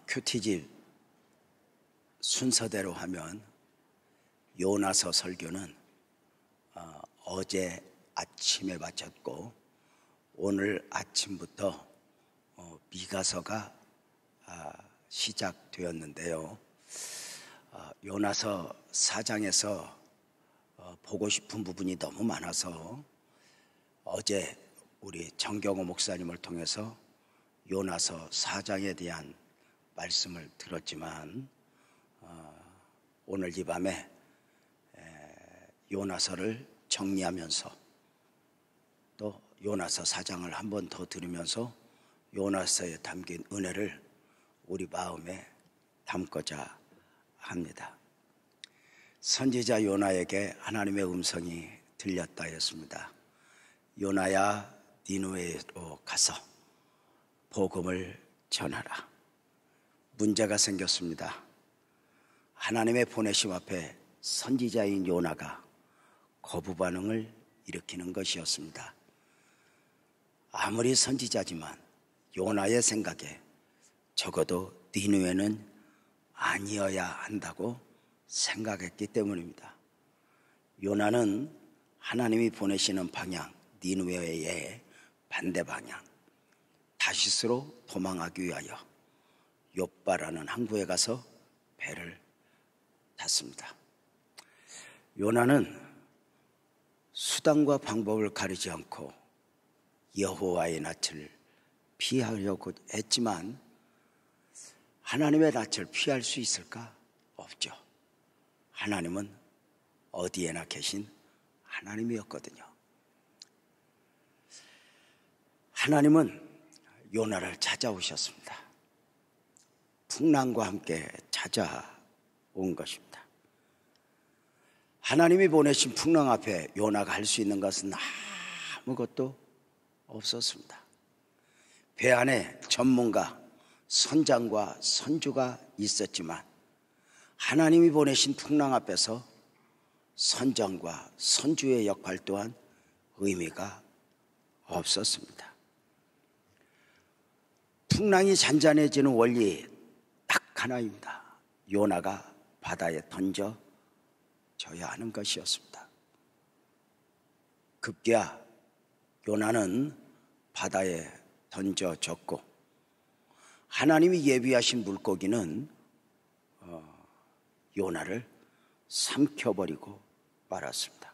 큐티집 순서대로 하면 요나서 설교는 어제 아침에 마쳤고 오늘 아침부터 미가서가 시작되었는데요. 요나서 4장에서 보고 싶은 부분이 너무 많아서 어제 우리 정경호 목사님을 통해서 요나서 4장에 대한 말씀을 들었지만 오늘 이 밤에 요나서를 정리하면서 또 요나서 4장을 한 번 더 들으면서 요나서에 담긴 은혜를 우리 마음에 담고자 합니다. 선지자 요나에게 하나님의 음성이 들렸다 했습니다. 요나야, 니느웨로 가서 복음을 전하라. 문제가 생겼습니다. 하나님의 보내심 앞에 선지자인 요나가 거부 반응을 일으키는 것이었습니다. 아무리 선지자지만 요나의 생각에 적어도 니느웨는 아니어야 한다고 생각했기 때문입니다. 요나는 하나님이 보내시는 방향, 니느웨의 반대 방향, 다시스로 도망하기 위하여 욥바라는 항구에 가서 배를 탔습니다. 요나는 수단과 방법을 가리지 않고 여호와의 낯을 피하려고 했지만 하나님의 낯을 피할 수 있을까? 없죠. 하나님은 어디에나 계신 하나님이었거든요. 하나님은 요나를 찾아오셨습니다. 풍랑과 함께 찾아온 것입니다. 하나님이 보내신 풍랑 앞에 요나가 할 수 있는 것은 아무것도 없었습니다. 배 안에 전문가, 선장과 선주가 있었지만 하나님이 보내신 풍랑 앞에서 선장과 선주의 역할 또한 의미가 없었습니다. 풍랑이 잔잔해지는 원리 딱 하나입니다. 요나가 바다에 던져져야 하는 것이었습니다. 급기야 요나는 바다에 던져졌고 하나님이 예비하신 물고기는 요나를 삼켜버리고 말았습니다.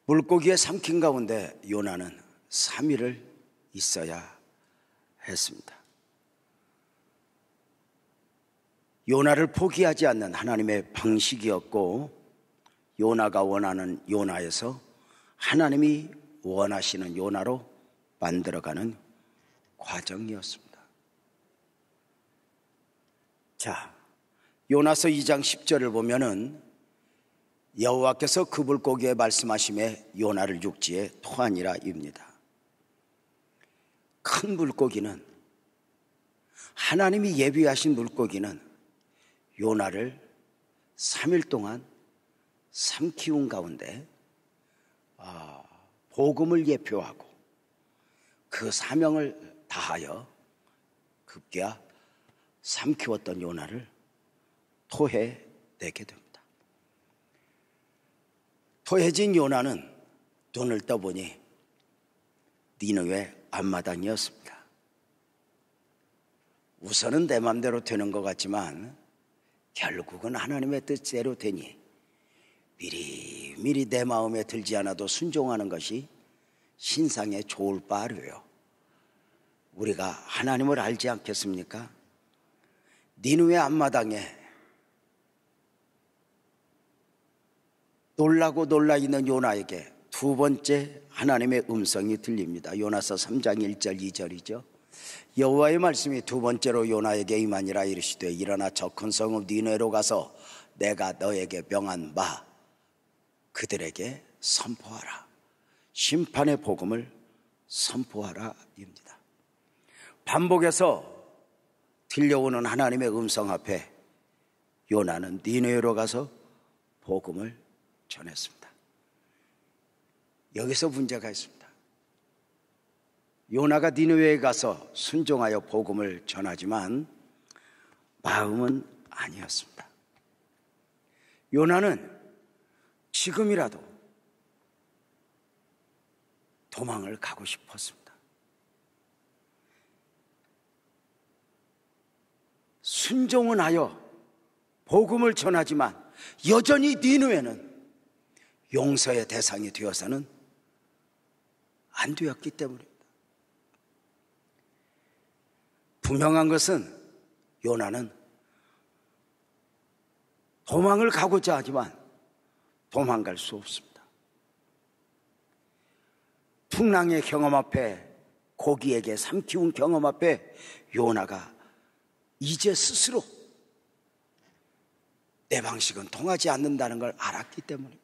물고기에 삼킨 가운데 요나는 3일을 있어야 했습니다. 요나를 포기하지 않는 하나님의 방식이었고 요나가 원하는 요나에서 하나님이 원하시는 요나로 만들어가는 과정이었습니다. 자, 요나서 2장 10절을 보면은 여호와께서 그 물고기에 말씀하심에 요나를 육지에 토하니라 입니다. 큰 물고기는 하나님이 예비하신 물고기는 요나를 3일 동안 삼키운 가운데 복음을 예표하고 그 사명을 다하여 급기야 삼키웠던 요나를 토해내게 됩니다. 토해진 요나는 눈을 떠보니 니느웨 앞마당이었습니다. 우선은 내 맘대로 되는 것 같지만 결국은 하나님의 뜻대로 되니 미리 내 마음에 들지 않아도 순종하는 것이 신상에 좋을 바래요. 우리가 하나님을 알지 않겠습니까? 니느웨 앞마당에 놀라 있는 요나에게 두 번째 하나님의 음성이 들립니다. 요나서 3장 1절 2절이죠. 여호와의 말씀이 두 번째로 요나에게 임하니라 이르시되 일어나 저 큰 성읍 니느웨로 가서 내가 너에게 명한 바 그들에게 선포하라. 심판의 복음을 선포하라 입니다. 반복해서 들려오는 하나님의 음성 앞에 요나는 니느웨로 가서 복음을 전했습니다. 여기서 문제가 있습니다. 요나가 니느웨에 가서 순종하여 복음을 전하지만 마음은 아니었습니다. 요나는 지금이라도 도망을 가고 싶었습니다. 순종은 하여 복음을 전하지만 여전히 니느웨는 용서의 대상이 되어서는 안 되었기 때문입니다. 분명한 것은 요나는 도망을 가고자 하지만 도망갈 수 없습니다. 풍랑의 경험 앞에, 고기에게 삼키운 경험 앞에 요나가 이제 스스로 내 방식은 통하지 않는다는 걸 알았기 때문입니다.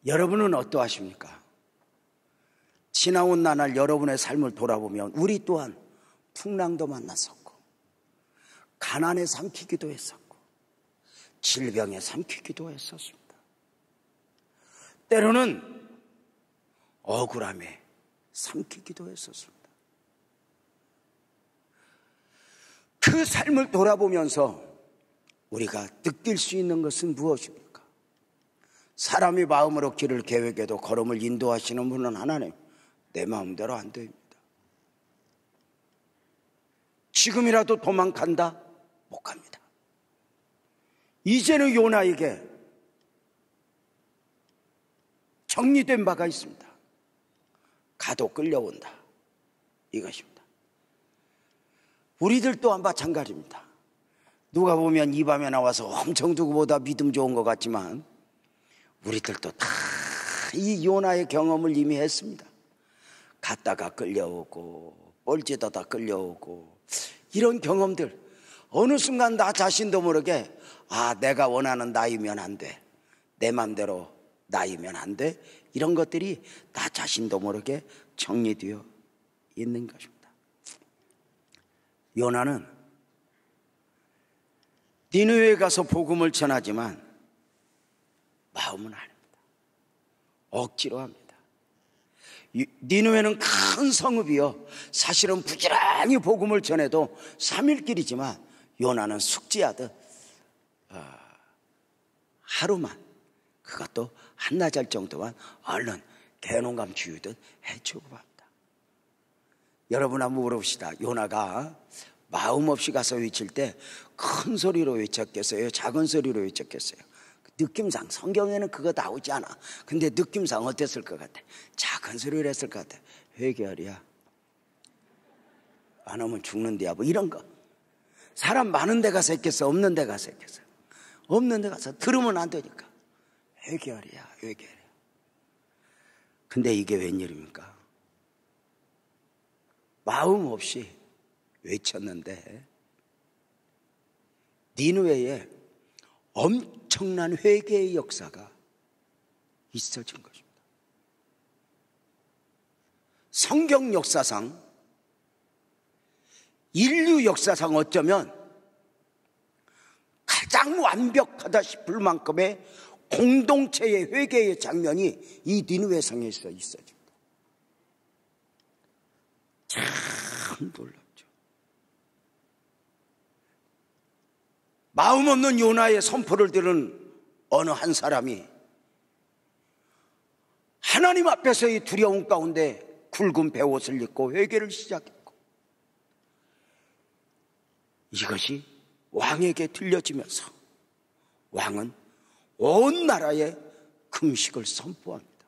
여러분은 어떠하십니까? 지나온 나날 여러분의 삶을 돌아보면 우리 또한 풍랑도 만났었고, 가난에 삼키기도 했었고, 질병에 삼키기도 했었습니다. 때로는 억울함에 삼키기도 했었습니다. 그 삶을 돌아보면서 우리가 느낄 수 있는 것은 무엇입니까? 사람이 마음으로 길을 계획해도 걸음을 인도하시는 분은 하나님, 내 마음대로 안 됩니다. 지금이라도 도망간다? 못 갑니다. 이제는 요나에게 정리된 바가 있습니다. 가도 끌려온다, 이것입니다. 우리들 또한 마찬가지입니다. 누가 보면 이 밤에 나와서 엄청 누구보다 믿음 좋은 것 같지만 우리들도 다 이 요나의 경험을 이미 했습니다. 갔다가 끌려오고 뻘짓하다 끌려오고, 이런 경험들 어느 순간 나 자신도 모르게 내가 원하는 나이면 안 돼, 내 맘대로 나이면 안 돼, 이런 것들이 나 자신도 모르게 정리되어 있는 것입니다. 요나는 니느웨에 가서 복음을 전하지만 마음은 아닙니다. 억지로 합니다. 니느웨는 큰 성읍이요, 사실은 부지런히 복음을 전해도 3일길이지만 요나는 숙지하듯 하루만, 그것도 한나절 정도만 얼른 개농감 주유듯 해주고 합니다. 여러분 한번 물어봅시다. 요나가 마음 없이 가서 외칠 때 큰 소리로 외쳤겠어요? 작은 소리로 외쳤겠어요? 느낌상 성경에는 그거 나오지 않아. 근데 느낌상 어땠을 것 같아? 작은 소리를 했을 것 같아. 회개하랴, 안 오면 죽는데야, 뭐 이런 거. 사람 많은 데 가서 했겠어? 없는 데 가서 했겠어? 없는 데 가서 들으면 안 되니까 회개하랴, 회개하랴. 근데 이게 웬일입니까? 마음 없이 외쳤는데 니느웨에 엄청난 회개의 역사가 있어진 것입니다. 성경 역사상, 인류 역사상 어쩌면 가장 완벽하다 싶을 만큼의 공동체의 회개의 장면이 이 니느웨 성에서 있어집니다. 참 놀랍죠. 마음 없는 요나의 선포를 들은 어느 한 사람이 하나님 앞에서의 두려움 가운데 굵은 베옷을 입고 회개를 시작했고, 이것이 왕에게 들려지면서 왕은 온 나라에 금식을 선포합니다.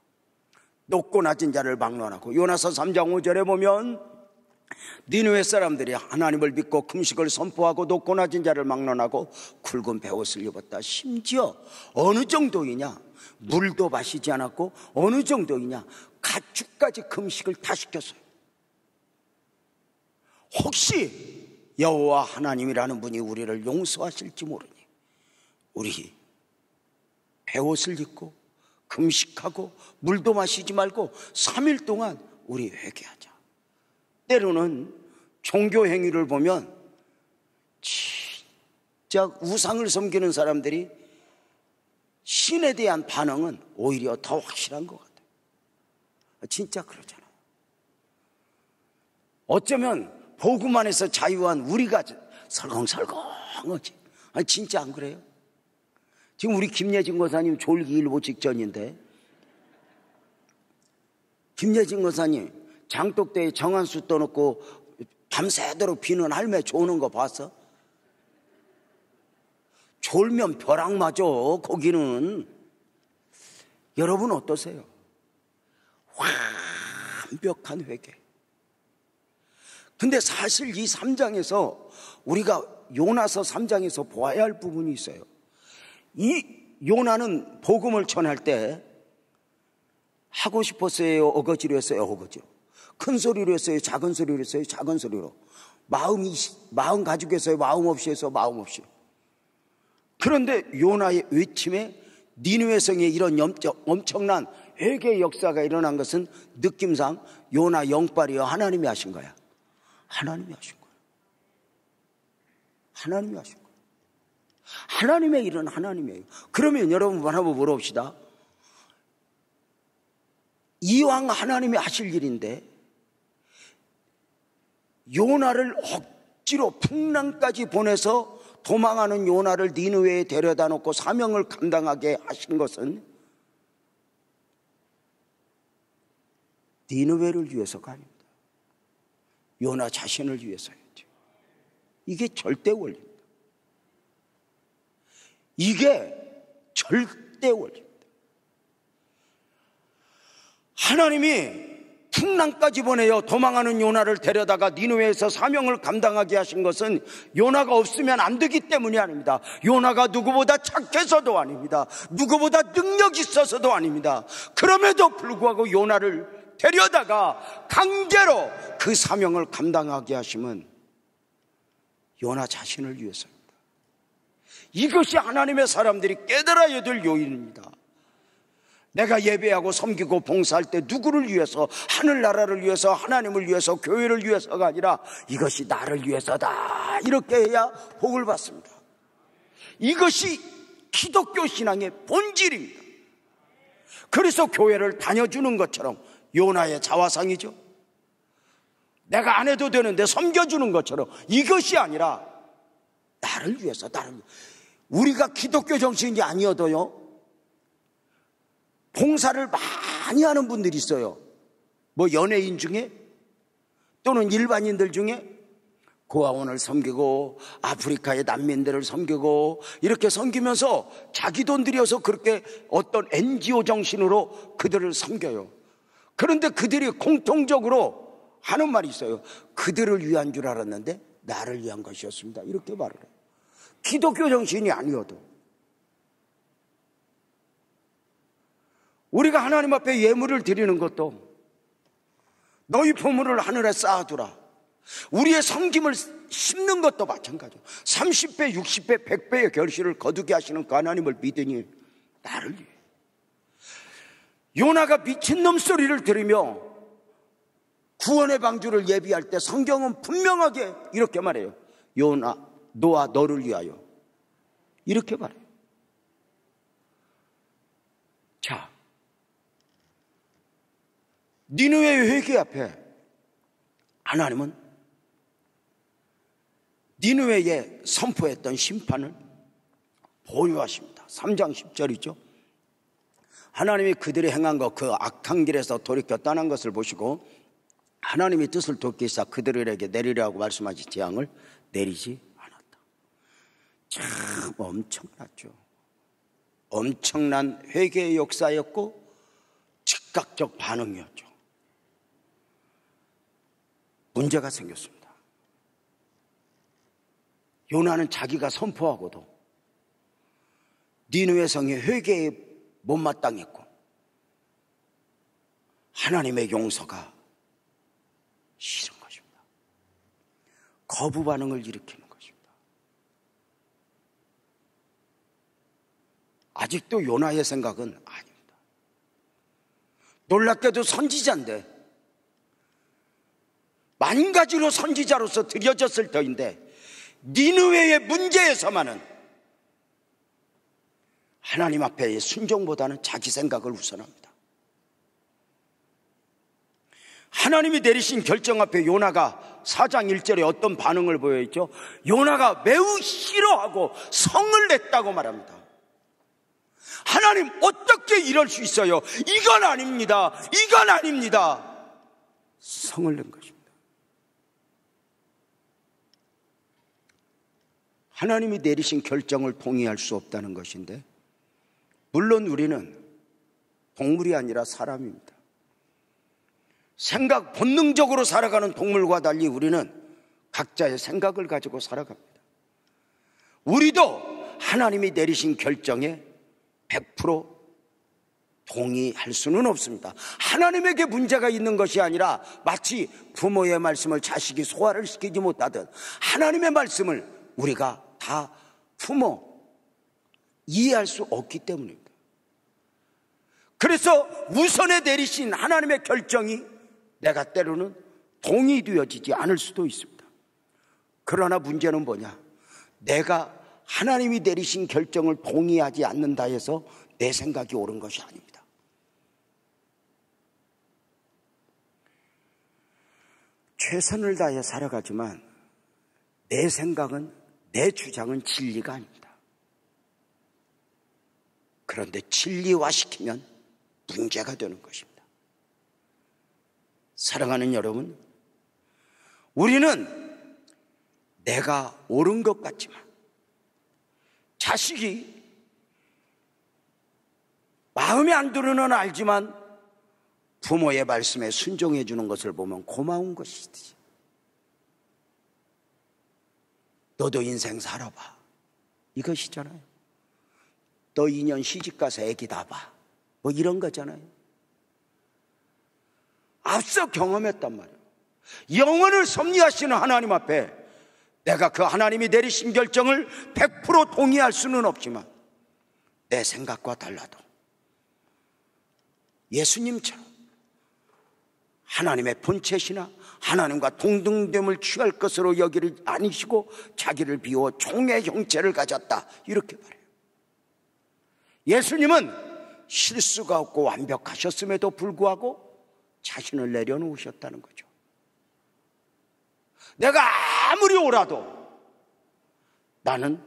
높고 낮은 자를 막론하고, 요나서 3장 5절에 보면 니느웨 사람들이 하나님을 믿고 금식을 선포하고 높고 낮은 자를 막론하고 굵은 베옷을 입었다. 심지어 어느 정도이냐, 물도 마시지 않았고 어느 정도이냐, 가축까지 금식을 다 시켰어요. 혹시 여호와 하나님이라는 분이 우리를 용서하실지 모르니 우리 베옷을 입고 금식하고 물도 마시지 말고 3일 동안 우리 회개하자. 때로는 종교 행위를 보면 진짜 우상을 섬기는 사람들이 신에 대한 반응은 오히려 더 확실한 것 같아요. 진짜 그러잖아요. 어쩌면 복음 안에서 자유한 우리가 설렁설렁하지. 아니 진짜 안 그래요? 지금 우리 김예진 권사님 졸기일보 직전인데, 김예진 권사님 장독대에 정한수 떠놓고 밤새도록 비는 할매 조는 거 봤어? 졸면 벼락 맞아 거기는. 여러분 어떠세요? 완벽한 회개. 근데 사실 이 3장에서 우리가 요나서 3장에서 보아야 할 부분이 있어요. 이 요나는 복음을 전할 때 하고 싶었어요? 어거지로 했어요? 어거지로. 큰 소리로 했어요? 작은 소리로 했어요? 작은 소리로. 마음 가지고 했어요? 마음 없이 해서 마음 없이. 그런데 요나의 외침에 니느웨 성에 이런 엄청난 회개의 역사가 일어난 것은 느낌상 요나 영빨이요, 하나님이 하신 거야. 하나님이 하신 거야. 하나님이 하신 거야. 하나님의 일은 하나님이에요. 그러면 여러분 한번 물어봅시다. 이왕 하나님이 하실 일인데 요나를 억지로 풍랑까지 보내서 도망하는 요나를 니느웨에 데려다 놓고 사명을 감당하게 하신 것은 니느웨를 위해서가 아닙니다. 요나 자신을 위해서였죠. 이게 절대 원리입니다. 이게 절대 원리입니다. 하나님이 풍랑까지 보내어 도망하는 요나를 데려다가 니느웨에서 사명을 감당하게 하신 것은 요나가 없으면 안 되기 때문이 아닙니다. 요나가 누구보다 착해서도 아닙니다. 누구보다 능력 있어서도 아닙니다. 그럼에도 불구하고 요나를 데려다가 강제로 그 사명을 감당하게 하심은 요나 자신을 위해서입니다. 이것이 하나님의 사람들이 깨달아야 될 요인입니다. 내가 예배하고 섬기고 봉사할 때 누구를 위해서, 하늘나라를 위해서, 하나님을 위해서, 교회를 위해서가 아니라 이것이 나를 위해서다, 이렇게 해야 복을 받습니다. 이것이 기독교 신앙의 본질입니다. 그래서 교회를 다녀주는 것처럼 요나의 자화상이죠. 내가 안 해도 되는데 섬겨주는 것처럼, 이것이 아니라 나를 위해서, 우리가 기독교 정신이 아니어도요, 봉사를 많이 하는 분들이 있어요. 뭐 연예인 중에 또는 일반인들 중에 고아원을 섬기고 아프리카의 난민들을 섬기고 이렇게 섬기면서 자기 돈 들여서 그렇게 어떤 NGO 정신으로 그들을 섬겨요. 그런데 그들이 공통적으로 하는 말이 있어요. 그들을 위한 줄 알았는데 나를 위한 것이었습니다. 이렇게 말을 해요. 기독교 정신이 아니어도. 우리가 하나님 앞에 예물을 드리는 것도 너희 포물을 하늘에 쌓아두라. 우리의 섬김을 심는 것도 마찬가지예요. 30배, 60배, 100배의 결실을 거두게 하시는 그 하나님을 믿으니 나를 위해. 요나가 미친놈 소리를 들으며 구원의 방주를 예비할 때 성경은 분명하게 이렇게 말해요. 요나, 너와 너를 위하여. 이렇게 말해요. 자, 니느웨의 회개 앞에 하나님은 니느웨에 선포했던 심판을 보유하십니다. 3장 10절이죠. 하나님이 그들이 행한 것, 그 악한 길에서 돌이켜 떠난 것을 보시고 하나님이 뜻을 돕기위해서 그들에게 내리라고 말씀하신 재앙을 내리지 않았다. 참 엄청났죠. 엄청난 회개의 역사였고 즉각적 반응이었죠. 문제가 생겼습니다. 요나는 자기가 선포하고도 니느웨 성의 회개에 못마땅했고 하나님의 용서가 싫은 것입니다. 거부 반응을 일으키는 것입니다. 아직도 요나의 생각은 아닙니다. 놀랍게도 선지자인데, 만 가지로 선지자로서 드려졌을 터인데 니느웨의 문제에서만은 하나님 앞에의 순종보다는 자기 생각을 우선합니다. 하나님이 내리신 결정 앞에 요나가 4장 1절에 어떤 반응을 보여있죠? 요나가 매우 싫어하고 성을 냈다고 말합니다. 하나님, 어떻게 이럴 수 있어요? 이건 아닙니다. 이건 아닙니다. 성을 낸 것입니다. 하나님이 내리신 결정을 동의할 수 없다는 것인데, 물론 우리는 동물이 아니라 사람입니다. 생각, 본능적으로 살아가는 동물과 달리 우리는 각자의 생각을 가지고 살아갑니다. 우리도 하나님이 내리신 결정에 100% 동의할 수는 없습니다. 하나님에게 문제가 있는 것이 아니라 마치 부모의 말씀을 자식이 소화를 시키지 못하듯 하나님의 말씀을 우리가 다 부모 이해할 수 없기 때문입니다. 그래서 우선에 내리신 하나님의 결정이 내가 때로는 동의되어지지 않을 수도 있습니다. 그러나 문제는 뭐냐? 내가 하나님이 내리신 결정을 동의하지 않는다 해서 내 생각이 옳은 것이 아닙니다. 최선을 다해 살아가지만 내 생각은, 내 주장은 진리가 아닙니다. 그런데 진리화시키면 문제가 되는 것입니다. 사랑하는 여러분, 우리는 내가 옳은 것 같지만 자식이 마음에 안 들어는 알지만 부모의 말씀에 순종해 주는 것을 보면 고마운 것이지. 너도 인생 살아봐, 이것이잖아요. 너 2년 시집가서 애기 낳아봐, 뭐 이런 거잖아요. 앞서 경험했단 말이에요. 영혼을 섭리하시는 하나님 앞에 내가 그 하나님이 내리신 결정을 100% 동의할 수는 없지만 내 생각과 달라도 예수님처럼 하나님의 본체시나 하나님과 동등됨을 취할 것으로 여기를 아니시고 자기를 비워 종의 형체를 가졌다, 이렇게 말해요. 예수님은 실수가 없고 완벽하셨음에도 불구하고 자신을 내려놓으셨다는 거죠. 내가 아무리 옳아도 나는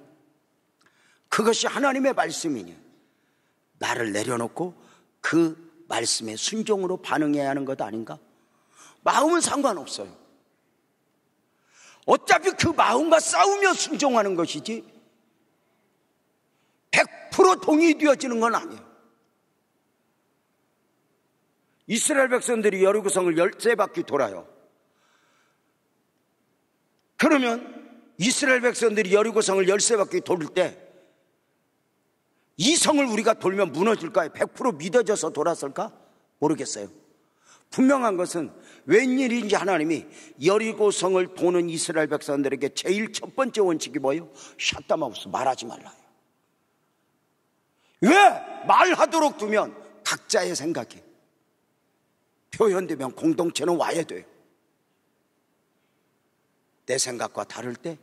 그것이 하나님의 말씀이니 나를 내려놓고 그 말씀에 순종으로 반응해야 하는 것 아닌가? 마음은 상관없어요. 어차피 그 마음과 싸우며 순종하는 것이지 100% 동의되어지는 건 아니에요. 이스라엘 백성들이 여리고성을 13바퀴 돌아요. 그러면 이스라엘 백성들이 여리고성을 13바퀴 돌 때 이 성을 우리가 돌면 무너질까요? 100% 믿어져서 돌았을까? 모르겠어요. 분명한 것은 웬일인지 하나님이 여리고성을 도는 이스라엘 백성들에게 제일 첫 번째 원칙이 뭐예요? 샷다마우스, 말하지 말라요. 왜? 말하도록 두면 각자의 생각이 표현되면 공동체는 와야 돼요. 내 생각과 다를 때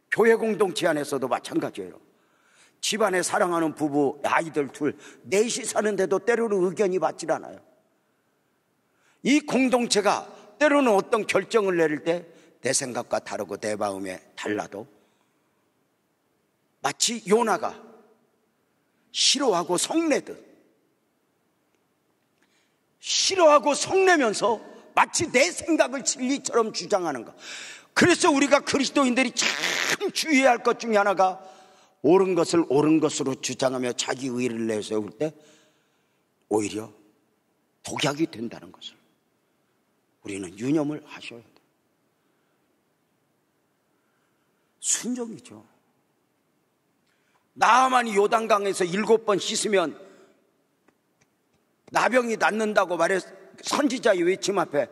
교회 공동체 안에서도 마찬가지예요. 집안에 사랑하는 부부, 아이들 둘, 넷이 사는데도 때로는 의견이 맞질 않아요. 이 공동체가 때로는 어떤 결정을 내릴 때 내 생각과 다르고 내 마음에 달라도 마치 요나가 싫어하고 성내듯 싫어하고 성내면서 마치 내 생각을 진리처럼 주장하는 것. 그래서 우리가 그리스도인들이 참 주의해야 할 것 중에 하나가 옳은 것을 옳은 것으로 주장하며 자기 의의를 내세울 때 오히려 독약이 된다는 것을 우리는 유념을 하셔야 돼요. 순종이죠. 나아만이 요단강에서 7번 씻으면 나병이 낫는다고 말해 선지자의 외침 앞에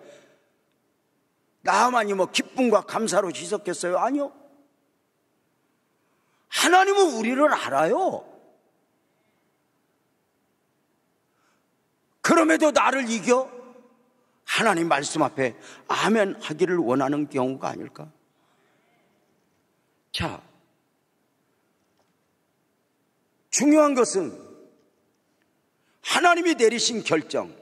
나아만이 뭐 기쁨과 감사로 씻었겠어요? 아니요. 하나님은 우리를 알아요. 그럼에도 나를 이겨 하나님 말씀 앞에 아멘 하기를 원하는 경우가 아닐까? 자, 중요한 것은 하나님이 내리신 결정,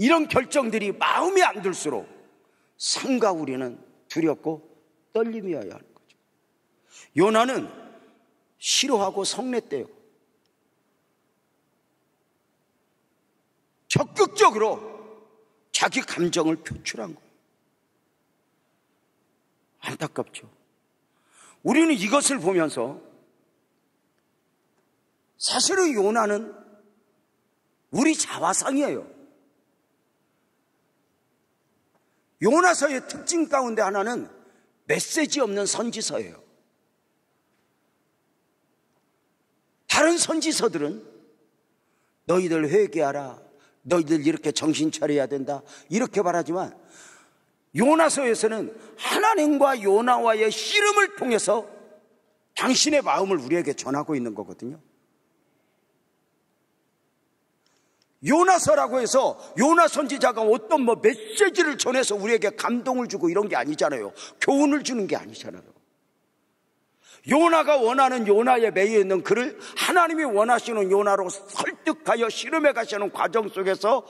이런 결정들이 마음에 안 들수록 삼가 우리는 두렵고 떨림이어야 하는 거죠. 요나는 싫어하고 성냈대요. 적극적으로 자기 감정을 표출한 거예요. 안타깝죠. 우리는 이것을 보면서 사실은 요나는 우리 자화상이에요. 요나서의 특징 가운데 하나는 메시지 없는 선지서예요. 다른 선지서들은 너희들 회개하라, 너희들 이렇게 정신 차려야 된다, 이렇게 말하지만 요나서에서는 하나님과 요나와의 씨름을 통해서 당신의 마음을 우리에게 전하고 있는 거거든요. 요나서라고 해서 요나 선지자가 어떤 메시지를 전해서 우리에게 감동을 주고 이런 게 아니잖아요. 교훈을 주는 게 아니잖아요. 요나가 원하는 요나에 매여 있는 그를 하나님이 원하시는 요나로 설득하여 씨름해 가시는 과정 속에서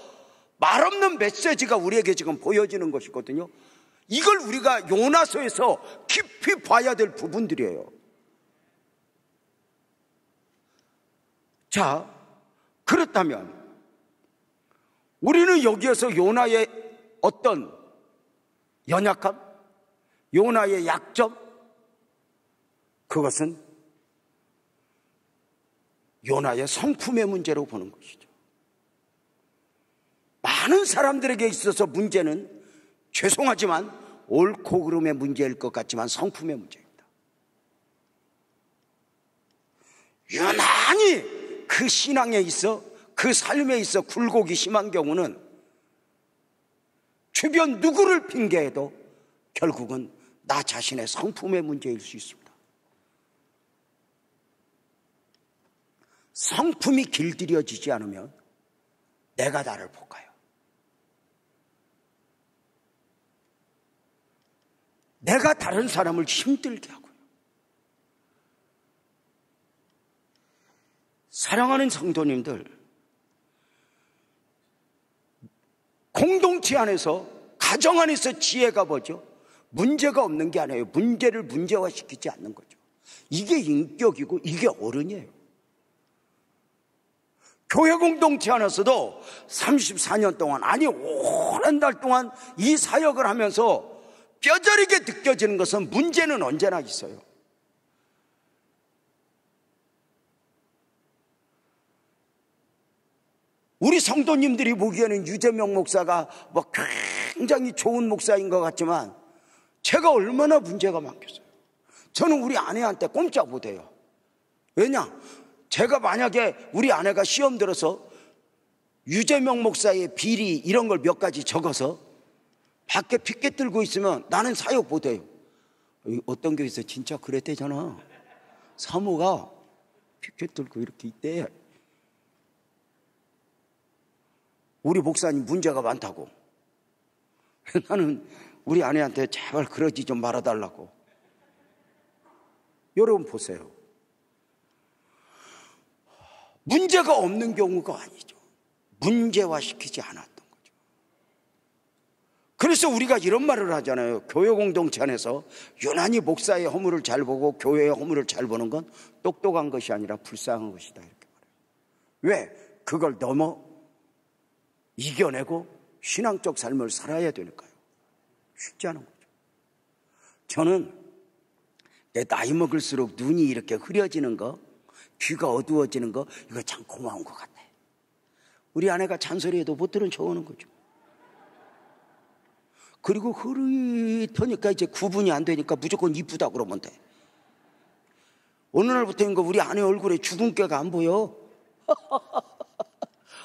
말없는 메시지가 우리에게 지금 보여지는 것이거든요. 이걸 우리가 요나서에서 깊이 봐야 될 부분들이에요. 자, 그렇다면 우리는 여기에서 요나의 어떤 연약함, 요나의 약점, 그것은 요나의 성품의 문제로 보는 것이죠. 많은 사람들에게 있어서 문제는 죄송하지만 옳고 그름의 문제일 것 같지만 성품의 문제입니다. 유난히 그 신앙에 있어, 그 삶에 있어 굴곡이 심한 경우는 주변 누구를 핑계해도 결국은 나 자신의 성품의 문제일 수 있습니다. 성품이 길들여지지 않으면 내가 나를 볼까요? 내가 다른 사람을 힘들게 하고요. 사랑하는 성도님들, 공동체 안에서, 가정 안에서 지혜가 뭐죠? 문제가 없는 게 아니에요. 문제를 문제화시키지 않는 거죠. 이게 인격이고 이게 어른이에요. 교회 공동체 안에서도 34년 동안, 아니 오랜 달 동안 이 사역을 하면서 뼈저리게 느껴지는 것은 문제는 언제나 있어요. 우리 성도님들이 보기에는 유재명 목사가 굉장히 좋은 목사인 것 같지만 제가 얼마나 문제가 많겠어요. 저는 우리 아내한테 꼼짝 못해요. 왜냐? 제가 만약에 우리 아내가 시험 들어서 유재명 목사의 비리 이런 걸 몇 가지 적어서 밖에 피켓 들고 있으면 나는 사역 못해요. 어떤 교회에서 진짜 그랬대잖아. 사모가 피켓 들고 이렇게 있대. 우리 목사님 문제가 많다고. 나는 우리 아내한테 제발 그러지 좀 말아달라고. 여러분 보세요. 문제가 없는 경우가 아니죠. 문제화시키지 않았던 거죠. 그래서 우리가 이런 말을 하잖아요. 교회 공동체 안에서 유난히 목사의 허물을 잘 보고 교회의 허물을 잘 보는 건 똑똑한 것이 아니라 불쌍한 것이다, 이렇게 말해요. 왜? 그걸 넘어 이겨내고 신앙적 삶을 살아야 되니까요. 쉽지 않은 거죠. 저는 내 나이 먹을수록 눈이 이렇게 흐려지는 거, 귀가 어두워지는 거, 이거 참 고마운 것 같아. 우리 아내가 잔소리해도 못 들은 척하는 거죠. 그리고 흐릿하니까 이제 구분이 안 되니까 무조건 이쁘다 그러면 돼. 어느 날부터인가 우리 아내 얼굴에 주근깨가 안 보여.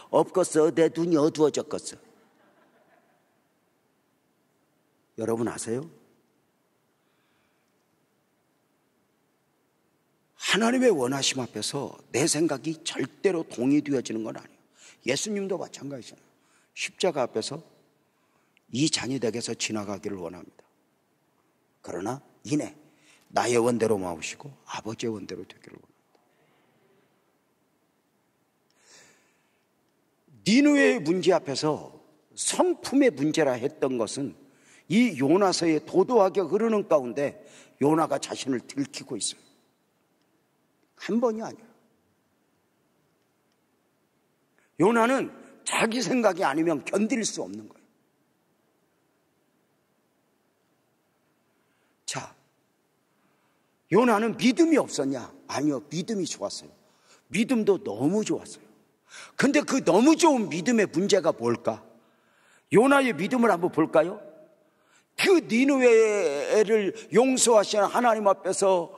없겠어. 내 눈이 어두워졌겠어. 여러분 아세요? 하나님의 원하심 앞에서 내 생각이 절대로 동의되어지는 건 아니에요. 예수님도 마찬가지잖아요. 십자가 앞에서 이 자녀에게서 지나가기를 원합니다. 그러나 이내 나의 원대로 마우시고 아버지의 원대로 되기를 원합니다. 니느웨의 문제 앞에서 성품의 문제라 했던 것은 이 요나서의 도도하게 흐르는 가운데 요나가 자신을 들키고 있어요. 한 번이 아니에요. 요나는 자기 생각이 아니면 견딜 수 없는 거예요. 자, 요나는 믿음이 없었냐? 아니요, 믿음이 좋았어요. 믿음도 너무 좋았어요. 근데 그 너무 좋은 믿음의 문제가 뭘까? 요나의 믿음을 한번 볼까요? 그 니느웨를 용서하시는 하나님 앞에서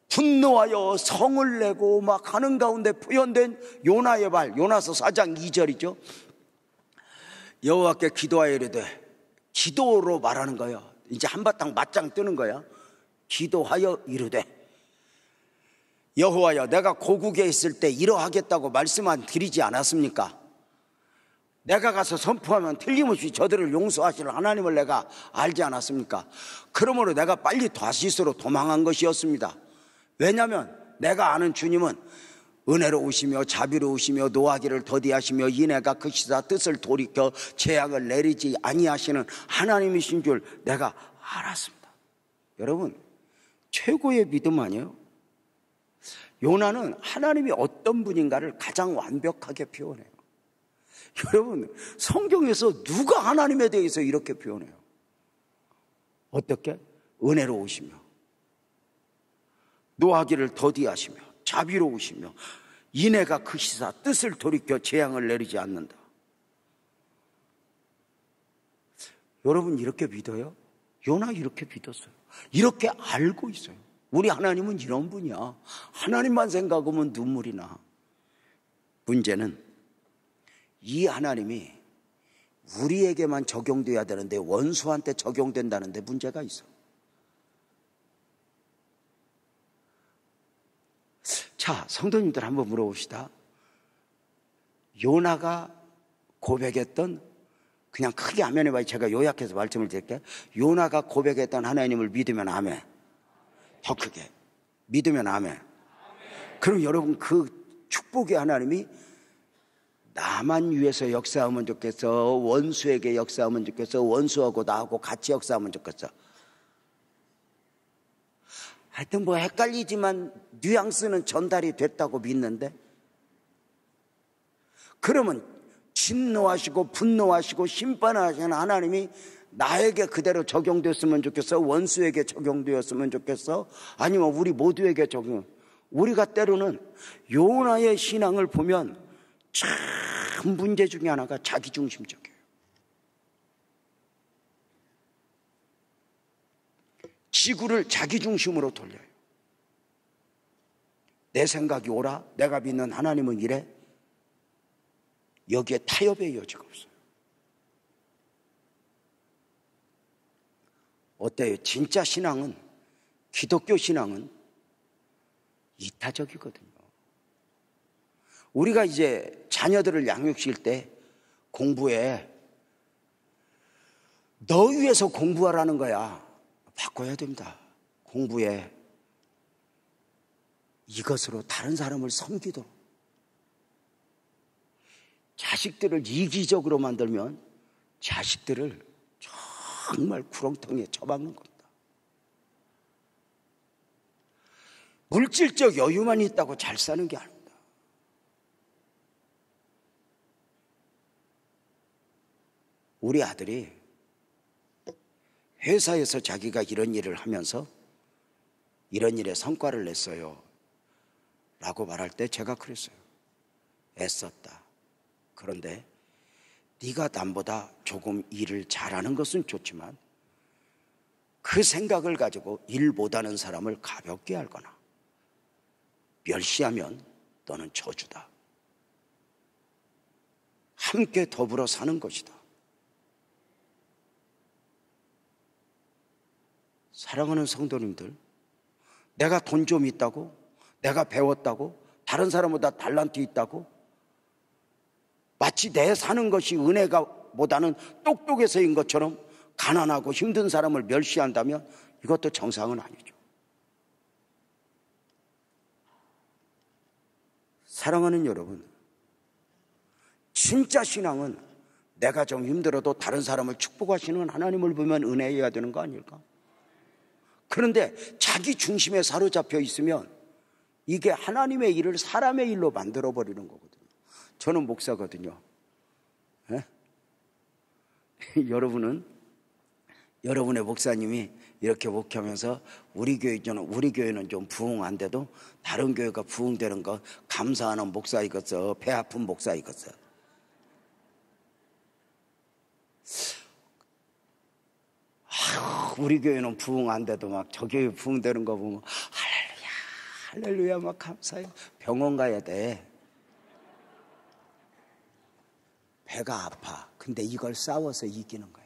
분노하여 성을 내고 막 하는 가운데 표현된 요나의 말, 요나서 4장 2절이죠. 여호와께 기도하여 이르되, 기도로 말하는 거예요. 이제 한바탕 맞짱 뜨는 거야. 기도하여 이르되, 여호와여, 내가 고국에 있을 때 이러하겠다고 말씀만 드리지 않았습니까? 내가 가서 선포하면 틀림없이 저들을 용서하실 하나님을 내가 알지 않았습니까? 그러므로 내가 빨리 다시스로 도망한 것이었습니다. 왜냐하면 내가 아는 주님은 은혜로우시며 자비로우시며 노하기를 더디하시며 인애가 크시사 뜻을 돌이켜 재앙을 내리지 아니하시는 하나님이신 줄 내가 알았습니다. 여러분, 최고의 믿음 아니에요? 요나는 하나님이 어떤 분인가를 가장 완벽하게 표현해요. 여러분, 성경에서 누가 하나님에 대해서 이렇게 표현해요? 어떻게? 은혜로우시며 노하기를 더디하시며 자비로우시며 인애가 크시사 뜻을 돌이켜 재앙을 내리지 않는다. 여러분, 이렇게 믿어요? 요나 이렇게 믿었어요. 이렇게 알고 있어요. 우리 하나님은 이런 분이야. 하나님만 생각하면 눈물이 나. 문제는 이 하나님이 우리에게만 적용돼야 되는데 원수한테 적용된다는데 문제가 있어. 자, 성도님들 한번 물어봅시다. 요나가 고백했던, 그냥 크게 아멘 해봐요. 제가 요약해서 말씀을 드릴게요. 요나가 고백했던 하나님을 믿으면 아멘. 더 크게 믿으면 아멘. 그럼 여러분, 그 축복의 하나님이 나만 위해서 역사하면 좋겠어? 원수에게 역사하면 좋겠어? 원수하고 나하고 같이 역사하면 좋겠어? 하여튼 뭐 헷갈리지만 뉘앙스는 전달이 됐다고 믿는데, 그러면 진노하시고 분노하시고 심판하시는 하나님이 나에게 그대로 적용됐으면 좋겠어? 원수에게 적용되었으면 좋겠어? 아니면 우리 모두에게 적용? 우리가 때로는 요나의 신앙을 보면 참 문제 중에 하나가 자기중심적이에요. 지구를 자기중심으로 돌려요. 내 생각이 옳아? 내가 믿는 하나님은 이래? 여기에 타협의 여지가 없어요. 어때요? 진짜 신앙은, 기독교 신앙은 이타적이거든요. 우리가 이제 자녀들을 양육시킬 때 공부해, 너 위해서 공부하라는 거야. 바꿔야 됩니다. 공부해. 이것으로 다른 사람을 섬기도록. 자식들을 이기적으로 만들면 자식들을 정말 구렁텅이에 처박는 겁니다. 물질적 여유만 있다고 잘 사는 게 아닙니다. 우리 아들이 회사에서 자기가 이런 일을 하면서 이런 일에 성과를 냈어요 라고 말할 때 제가 그랬어요. 애썼다. 그런데 네가 남보다 조금 일을 잘하는 것은 좋지만 그 생각을 가지고 일 못하는 사람을 가볍게 알거나 멸시하면 너는 저주다. 함께 더불어 사는 것이다. 사랑하는 성도님들, 내가 돈 좀 있다고, 내가 배웠다고, 다른 사람보다 달란트 있다고, 마치 내 사는 것이 은혜가 보다는 똑똑해서인 것처럼 가난하고 힘든 사람을 멸시한다면 이것도 정상은 아니죠. 사랑하는 여러분, 진짜 신앙은 내가 좀 힘들어도 다른 사람을 축복하시는 하나님을 보면 은혜해야 되는 거 아닐까? 그런데 자기 중심에 사로잡혀 있으면 이게 하나님의 일을 사람의 일로 만들어버리는 거거든요. 저는 목사거든요. 여러분의 목사님이 이렇게 목회하면서 우리 교회는 좀 부흥한데도 다른 교회가 부흥되는 거 감사하는 목사이겠어, 배 아픈 목사이겠어. 우리 교회는 부흥한데도 막 저 교회 부흥되는 거 보면 할렐루야, 할렐루야 막 감사해요. 병원 가야 돼. 배가 아파. 근데 이걸 싸워서 이기는 거야.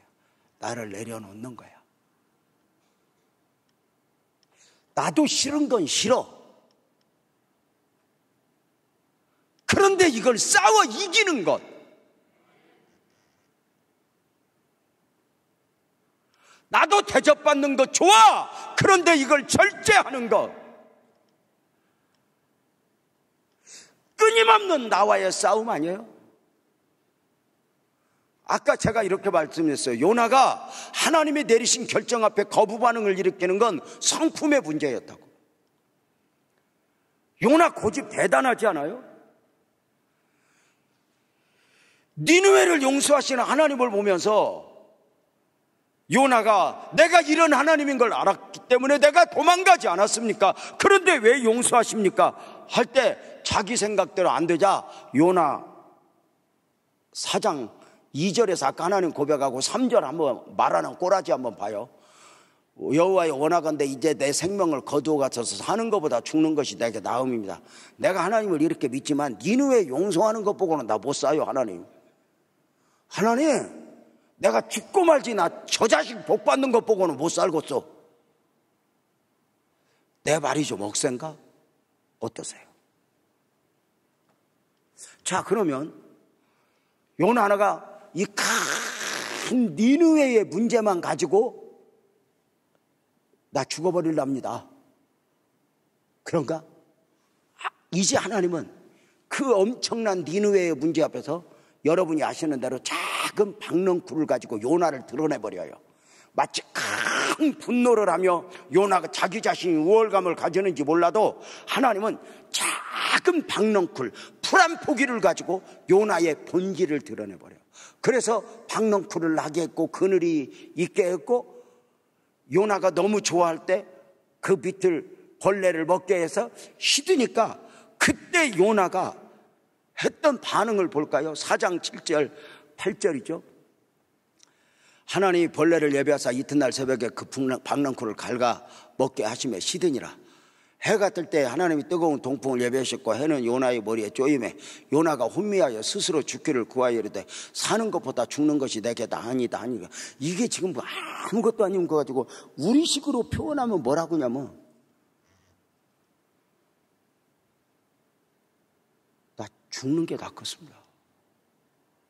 나를 내려놓는 거야. 나도 싫은 건 싫어. 그런데 이걸 싸워 이기는 것. 나도 대접받는 거 좋아. 그런데 이걸 절제하는 것. 끊임없는 나와의 싸움 아니에요? 아까 제가 이렇게 말씀했어요. 요나가 하나님이 내리신 결정 앞에 거부 반응을 일으키는 건 성품의 문제였다고. 요나 고집 대단하지 않아요? 니느웨를 용서하시는 하나님을 보면서 요나가 내가 이런 하나님인 걸 알았기 때문에 내가 도망가지 않았습니까? 그런데 왜 용서하십니까? 할 때 자기 생각대로 안 되자 요나 4장 2절에서 아까 하나님 고백하고 3절 한번 말하는 꼬라지 한번 봐요. 여호와의 원하건대 이제 내 생명을 거두어 가서서 사는 것보다 죽는 것이 내게 나음입니다. 내가 하나님을 이렇게 믿지만 니느웨 용서하는 것 보고는 나 못 사요. 하나님 내가 죽고 말지 나 저 자식 복 받는 것 보고는 못 살겠어. 내 말이 좀 억센가? 어떠세요? 자, 그러면 요나 하나가 이 큰 니느웨의 문제만 가지고 나 죽어버리랍니다. 그런가? 이제 하나님은 그 엄청난 니느웨의 문제 앞에서 여러분이 아시는 대로 작은 박넝쿨을 가지고 요나를 드러내버려요. 마치 큰 분노를 하며 요나가 자기 자신이 우월감을 가지는지 몰라도 하나님은 작은 박넝쿨, 풀 한 포기를 가지고 요나의 본질을 드러내버려요. 그래서 박넝쿨을 나게 했고 그늘이 있게 했고 요나가 너무 좋아할 때 그 밑을 벌레를 먹게 해서 시드니까 그때 요나가 했던 반응을 볼까요? 4장 7절 8절이죠. 하나님이 벌레를 예비하사 이튿날 새벽에 그 박넝쿨을 갉아 먹게 하시며 시드니라. 해가 뜰 때 하나님이 뜨거운 동풍을 예비하셨고 해는 요나의 머리에 쪼임에 요나가 혼미하여 스스로 죽기를 구하여 이르되 사는 것보다 죽는 것이 내게 나으니이다 하니까 이게 지금 뭐 아무것도 아닌 거 가지고 우리식으로 표현하면 뭐라고 하냐면 나 죽는 게 낫겠습니다.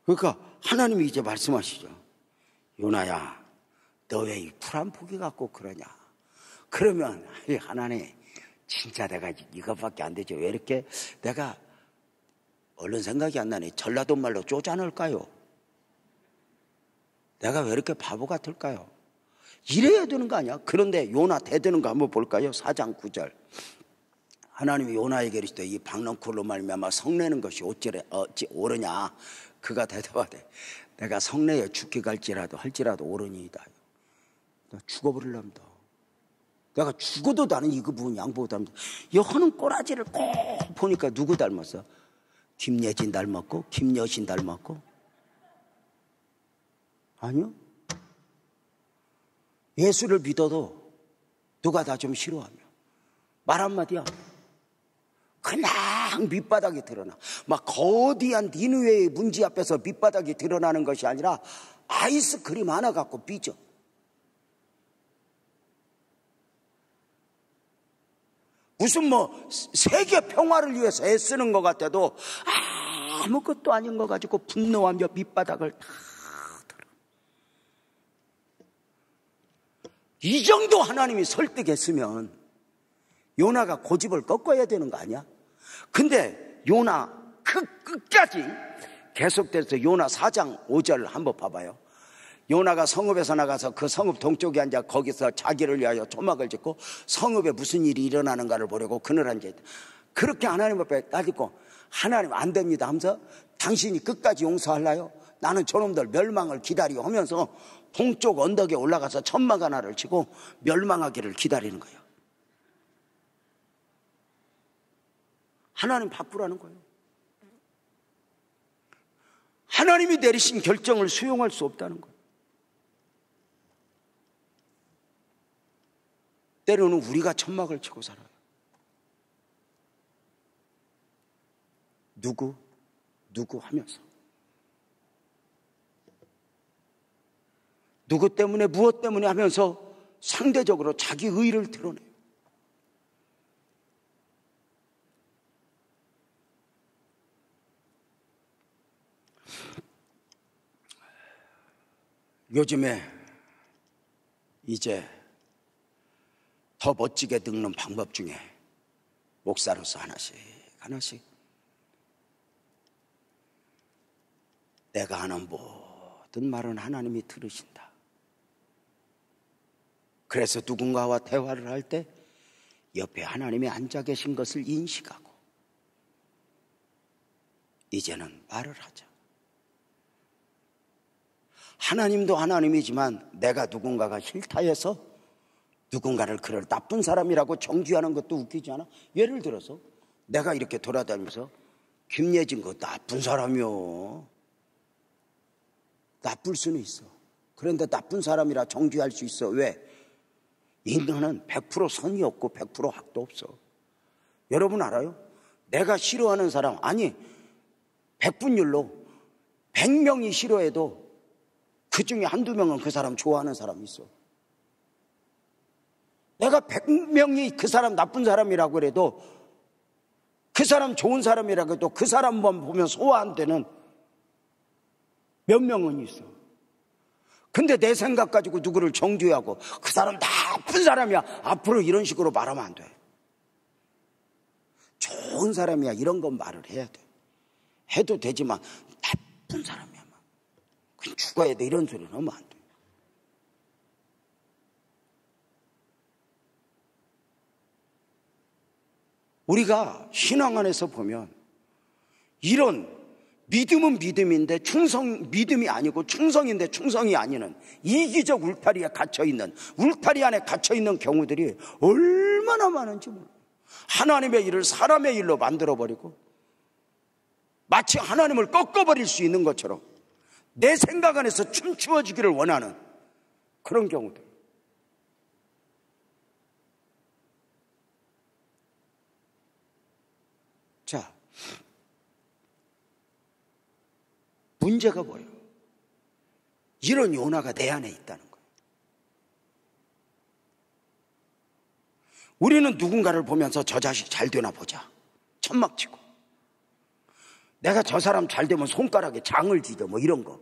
그러니까 하나님이 이제 말씀하시죠. 요나야, 너 왜 이 풀 한 포기 갖고 그러냐? 그러면 하나님 진짜 내가 이것밖에 안 되죠. 왜 이렇게 내가 얼른 생각이 안 나네. 전라도 말로 쪼잔할까요? 내가 왜 이렇게 바보 같을까요? 이래야 되는 거 아니야? 그런데 요나 대드는 거 한번 볼까요? 4장 9절. 하나님이 요나에게 이르시되 이 박넝쿨로 말미암아 성내는 것이 어찌 옳으냐? 그가 대답하되 내가 성내에 죽게 갈지라도 할지라도 옳으니이다. 나 죽어버리랍니다. 내가 죽어도 나는 이거 부분 양보합니다. 이 하는 꼬라지를 꼭 보니까 누구 닮았어? 김예진 닮았고 김여신 닮았고 아니요. 예수를 믿어도 누가 다 좀 싫어하며 말 한마디야 그냥 밑바닥이 드러나. 막 거대한 니느웨의 문제 앞에서 밑바닥이 드러나는 것이 아니라 아이스크림 하나 갖고 삐져. 무슨 세계 평화를 위해서 애쓰는 것 같아도 아무것도 아닌 거 가지고 분노하며 밑바닥을 다 들어. 이 정도 하나님이 설득했으면 요나가 고집을 꺾어야 되는 거 아니야? 근데 요나 그 끝까지 계속돼서 요나 4장 5절 한번 봐봐요. 요나가 성읍에서 나가서 그 성읍 동쪽에 앉아 거기서 자기를 위하여 초막을 짓고 성읍에 무슨 일이 일어나는가를 보려고 그늘 앉아있다. 그렇게 하나님 앞에 따지고 하나님 안 됩니다 하면서 당신이 끝까지 용서할라요? 나는 저놈들 멸망을 기다리고 하면서 동쪽 언덕에 올라가서 천막 하나를 치고 멸망하기를 기다리는 거예요. 하나님 바꾸라는 거예요. 하나님이 내리신 결정을 수용할 수 없다는 거예요. 때로는 우리가 천막을 치고 살아요. 누구 하면서. 누구 때문에 무엇 때문에 하면서 상대적으로 자기 의의를 드러내요. 요즘에 이제 더 멋지게 늙는 방법 중에 목사로서 하나씩 내가 하는 모든 말은 하나님이 들으신다. 그래서 누군가와 대화를 할 때 옆에 하나님이 앉아 계신 것을 인식하고 이제는 말을 하자. 하나님도 하나님이지만 내가 누군가가 싫다 해서 누군가를 그럴 나쁜 사람이라고 정죄하는 것도 웃기지 않아? 예를 들어서 내가 이렇게 돌아다니면서 김예진 거 나쁜 사람이요. 나쁠 수는 있어. 그런데 나쁜 사람이라 정죄할 수 있어. 왜? 인간은 100% 선이 없고 100% 악도 없어. 여러분 알아요? 내가 싫어하는 사람, 아니 100분율로 100명이 싫어해도 그 중에 한두 명은 그 사람 좋아하는 사람이 있어. 내가 100명이 그 사람 나쁜 사람이라고 그래도 그 사람 좋은 사람이라고 해도 그 사람만 보면 소화 안 되는 몇 명은 있어. 근데 내 생각 가지고 누구를 정죄하고 그 사람 나쁜 사람이야 앞으로 이런 식으로 말하면 안 돼. 좋은 사람이야 이런 건 말을 해야 돼. 해도 되지만 나쁜 사람이야 그냥 죽어야 돼 이런 소리는 하면 안 돼. 우리가 신앙 안에서 보면 이런 믿음은 믿음인데 믿음이 아니고 충성인데 충성이 아니는 이기적 울타리에 갇혀있는 울타리 안에 갇혀있는 경우들이 얼마나 많은지 몰라요. 하나님의 일을 사람의 일로 만들어버리고 마치 하나님을 꺾어버릴 수 있는 것처럼 내 생각 안에서 춤추어지기를 원하는 그런 경우들. 자, 문제가 뭐예요? 이런 요나가 내 안에 있다는 거예요. 우리는 누군가를 보면서 저 자식 잘 되나 보자. 천막 치고. 내가 저 사람 잘 되면 손가락에 장을 지져 뭐 이런 거.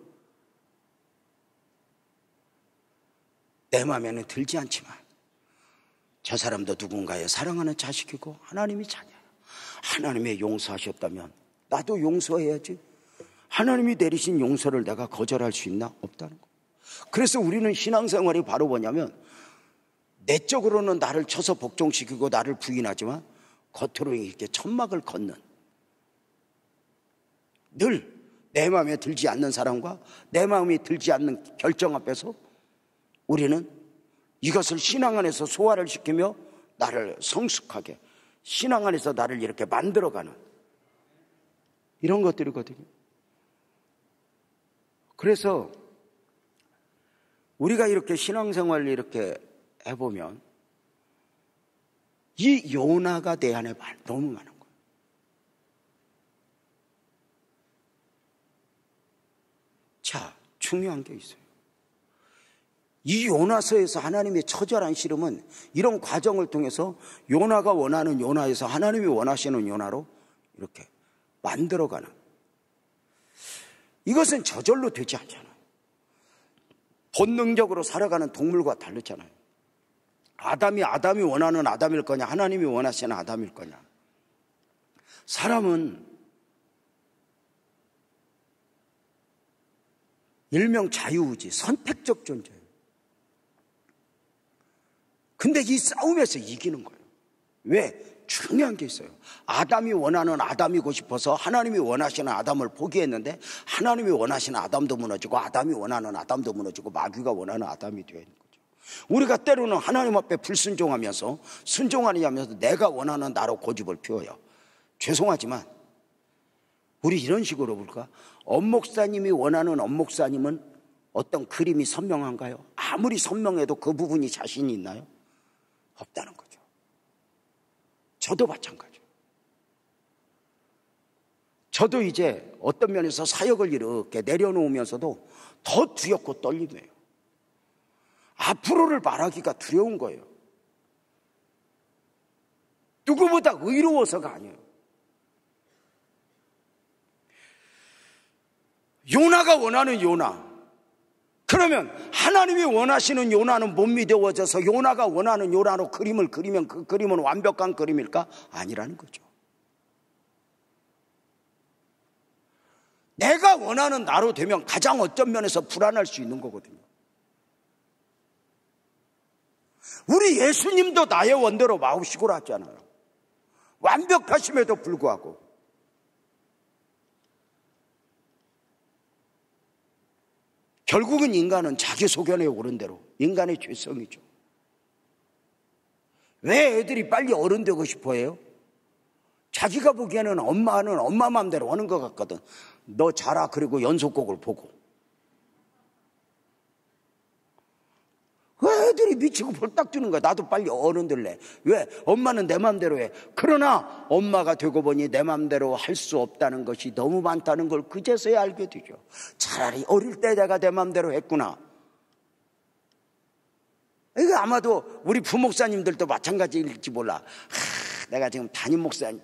내 마음에는 들지 않지만 저 사람도 누군가의 사랑하는 자식이고 하나님이 자녀야. 하나님의 용서하셨다면 나도 용서해야지. 하나님이 내리신 용서를 내가 거절할 수 있나? 없다는 거. 그래서 우리는 신앙생활이 바로 뭐냐면 내적으로는 나를 쳐서 복종시키고 나를 부인하지만 겉으로 이렇게 천막을 걷는 늘 내 마음에 들지 않는 사람과 내 마음에 들지 않는 결정 앞에서 우리는 이것을 신앙 안에서 소화를 시키며 나를 성숙하게 신앙 안에서 나를 이렇게 만들어가는 이런 것들이거든요. 그래서 우리가 이렇게 신앙생활을 이렇게 해보면 이 요나가 내 안에 너무 많은 거예요. 자, 중요한 게 있어요. 이 요나서에서 하나님의 처절한 시름은 이런 과정을 통해서 요나가 원하는 요나에서 하나님이 원하시는 요나로 이렇게 만들어가는, 이것은 저절로 되지 않잖아요. 본능적으로 살아가는 동물과 다르잖아요. 아담이 원하는 아담일 거냐, 하나님이 원하시는 아담일 거냐. 사람은 일명 자유의지, 선택적 존재예요. 근데 이 싸움에서 이기는 거예요. 왜? 중요한 게 있어요. 아담이 원하는 아담이고 싶어서 하나님이 원하시는 아담을 포기했는데 하나님이 원하시는 아담도 무너지고 아담이 원하는 아담도 무너지고 마귀가 원하는 아담이 되어 있는 거죠. 우리가 때로는 하나님 앞에 불순종하면서 순종하느냐면서 내가 원하는 나로 고집을 피워요. 죄송하지만 우리 이런 식으로 볼까? 엄목사님이 원하는 엄목사님은 어떤 그림이 선명한가요? 아무리 선명해도 그 부분이 자신이 있나요? 없다는 거죠. 저도 마찬가지예요. 저도 이제 어떤 면에서 사역을 이렇게 내려놓으면서도 더 두렵고 떨리네요. 앞으로를 말하기가 두려운 거예요. 누구보다 의로워서가 아니에요. 요나가 원하는 요나. 그러면 하나님이 원하시는 요나는 못 믿어져서 요나가 원하는 요나로 그림을 그리면 그 그림은 완벽한 그림일까? 아니라는 거죠. 내가 원하는 나로 되면 가장 어떤 면에서 불안할 수 있는 거거든요. 우리 예수님도 나의 원대로 마우시고라 하잖아요. 완벽하심에도 불구하고. 결국은 인간은 자기 소견에 오른 대로 인간의 죄성이죠. 왜 애들이 빨리 어른 되고 싶어 해요? 자기가 보기에는 엄마는 엄마 맘대로 하는 것 같거든. 너 자라 그리고 연속곡을 보고. 왜 애들이 미치고 벌딱 주는 거야? 나도 빨리 어른 될래. 왜? 엄마는 내 맘대로 해. 그러나 엄마가 되고 보니 내 맘대로 할 수 없다는 것이 너무 많다는 걸 그제서야 알게 되죠. 차라리 어릴 때 내가 내 맘대로 했구나. 이거 아마도 우리 부목사님들도 마찬가지일지 몰라. 내가 지금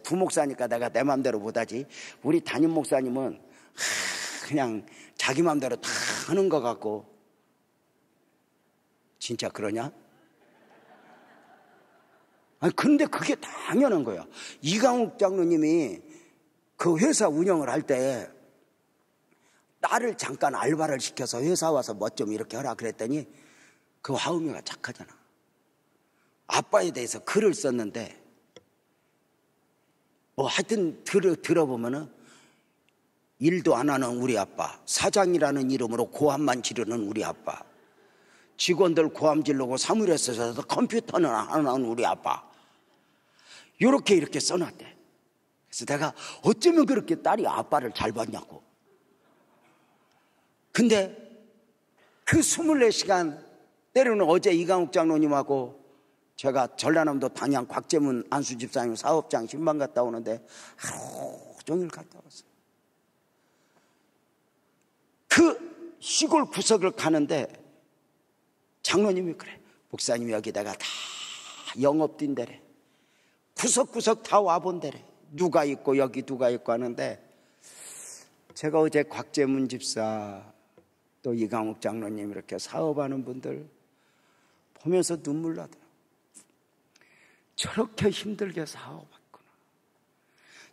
부목사니까 내가 내 맘대로 못하지. 우리 담임 목사님은 그냥 자기 맘대로 다 하는 것 같고. 진짜 그러냐? 아니, 근데 그게 당연한 거야. 이강욱 장로님이 그 회사 운영을 할 때 딸을 잠깐 알바를 시켜서 회사 와서 뭐 좀 이렇게 하라 그랬더니 그 하음이가 착하잖아. 아빠에 대해서 글을 썼는데 뭐 하여튼 들어보면은 일도 안 하는 우리 아빠, 사장이라는 이름으로 고함만 지르는 우리 아빠, 직원들 고함 지르고 사무실에 써서 컴퓨터는 안 하는 우리 아빠, 이렇게 써놨대. 그래서 내가 어쩌면 그렇게 딸이 아빠를 잘 봤냐고. 근데 그 24시간 때로는 어제 이강욱 장로님하고 제가 전라남도 단양 곽재문 안수집사님 사업장 신방 갔다 오는데 하루 종일 갔다 왔어요. 그 시골 구석을 가는데 장로님이 그래, 목사님 여기다가 다 영업된대래. 구석구석 다 와본대래. 누가 있고 여기 누가 있고 하는데 제가 어제 곽재문 집사 또 이강욱 장로님 이렇게 사업하는 분들 보면서 눈물 나더라고요. 저렇게 힘들게 사업했구나.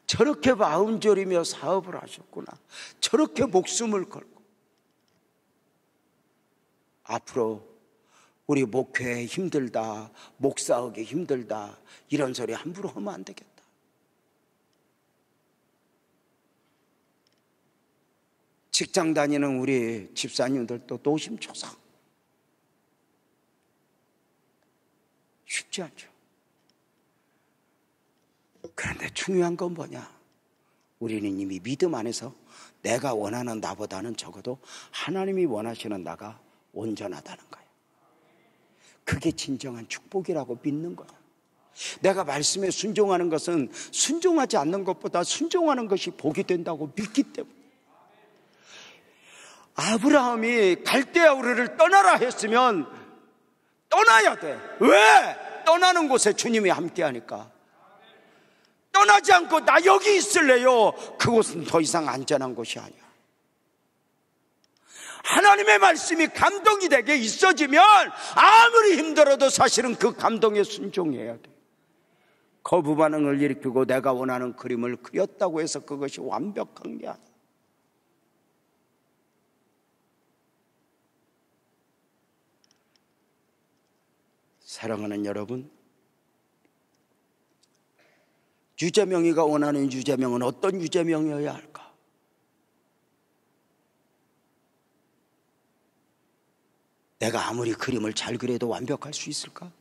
저렇게 마음 졸이며 사업을 하셨구나. 저렇게 목숨을 걸고. 앞으로 우리 목회에 힘들다, 목사하기 힘들다 이런 소리 함부로 하면 안 되겠다. 직장 다니는 우리 집사님들도 노심초사. 쉽지 않죠. 그런데 중요한 건 뭐냐? 우리는 이미 믿음 안에서 내가 원하는 나보다는 적어도 하나님이 원하시는 나가 온전하다는 거예요. 그게 진정한 축복이라고 믿는 거야. 내가 말씀에 순종하는 것은 순종하지 않는 것보다 순종하는 것이 복이 된다고 믿기 때문에. 아브라함이 갈대아 우르를 떠나라 했으면 떠나야 돼. 왜? 떠나는 곳에 주님이 함께하니까. 떠나지 않고 나 여기 있을래요. 그곳은 더 이상 안전한 곳이 아니야. 하나님의 말씀이 감동이 되게 있어지면 아무리 힘들어도 사실은 그 감동에 순종해야 돼. 거부 반응을 일으키고 내가 원하는 그림을 그렸다고 해서 그것이 완벽한 게 아니야. 사랑하는 여러분, 유재명이가 원하는 유재명은 어떤 유재명이어야 할까? 내가 아무리 그림을 잘 그려도 완벽할 수 있을까?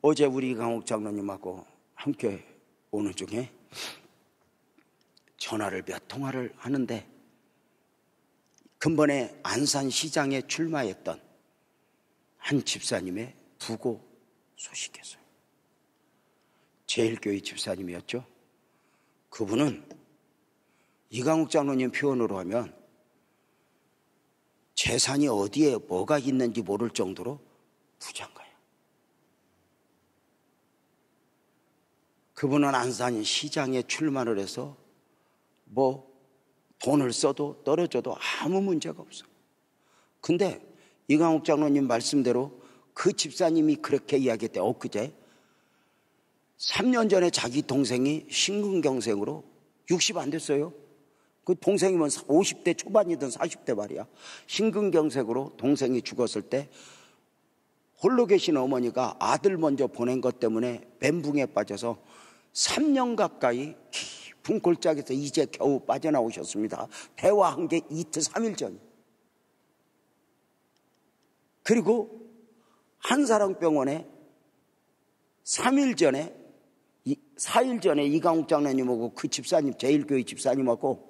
어제 우리 강옥 장로님하고 함께 오는 중에 전화를 몇 통화를 하는데 근본에 안산시장에 출마했던 한 집사님의 부고 소식이었어요. 제일교회 집사님이었죠. 그분은 이강욱 장로님 표현으로 하면 재산이 어디에 뭐가 있는지 모를 정도로 부자인 거예요. 그분은 안산시장에 출마를 해서 뭐 돈을 써도 떨어져도 아무 문제가 없어. 근데 이강욱 장로님 말씀대로 그 집사님이 그렇게 이야기했대. 엊그제 3년 전에 자기 동생이 심근경색으로 60 안 됐어요. 그 동생이면 50대 초반이든 40대 말이야. 심근경색으로 동생이 죽었을 때 홀로 계신 어머니가 아들 먼저 보낸 것 때문에 멘붕에 빠져서 3년 가까이 깊은 골짜기에서 이제 겨우 빠져나오셨습니다. 대화한 게 이틀 3일 전. 그리고 한사랑병원에 4일 전에 이강욱 장로님하고 그 집사님, 제일교회 집사님하고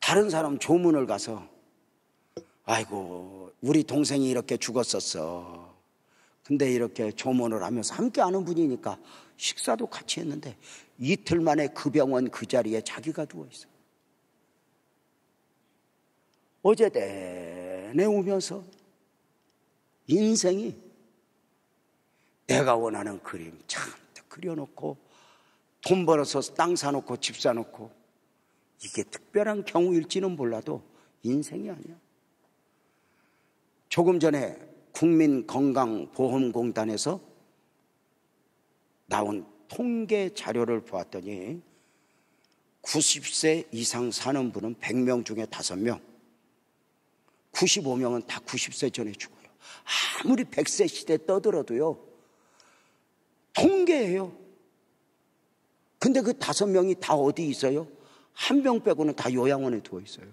다른 사람 조문을 가서 아이고 우리 동생이 이렇게 죽었었어. 근데 이렇게 조문을 하면서 함께 아는 분이니까 식사도 같이 했는데 이틀 만에 그 병원 그 자리에 자기가 누워있어. 어제 내내 오면서 인생이 내가 원하는 그림 잔뜩 그려놓고 돈 벌어서 땅 사놓고 집 사놓고 이게 특별한 경우일지는 몰라도 인생이 아니야. 조금 전에 국민건강보험공단에서 나온 통계 자료를 보았더니 90세 이상 사는 분은 100명 중에 5명, 95명은 다 90세 전에 죽어요. 아무리 100세 시대 떠들어도요, 통계예요. 근데 그 5명이 다 어디 있어요? 한 명 빼고는 다 요양원에 두어 있어요.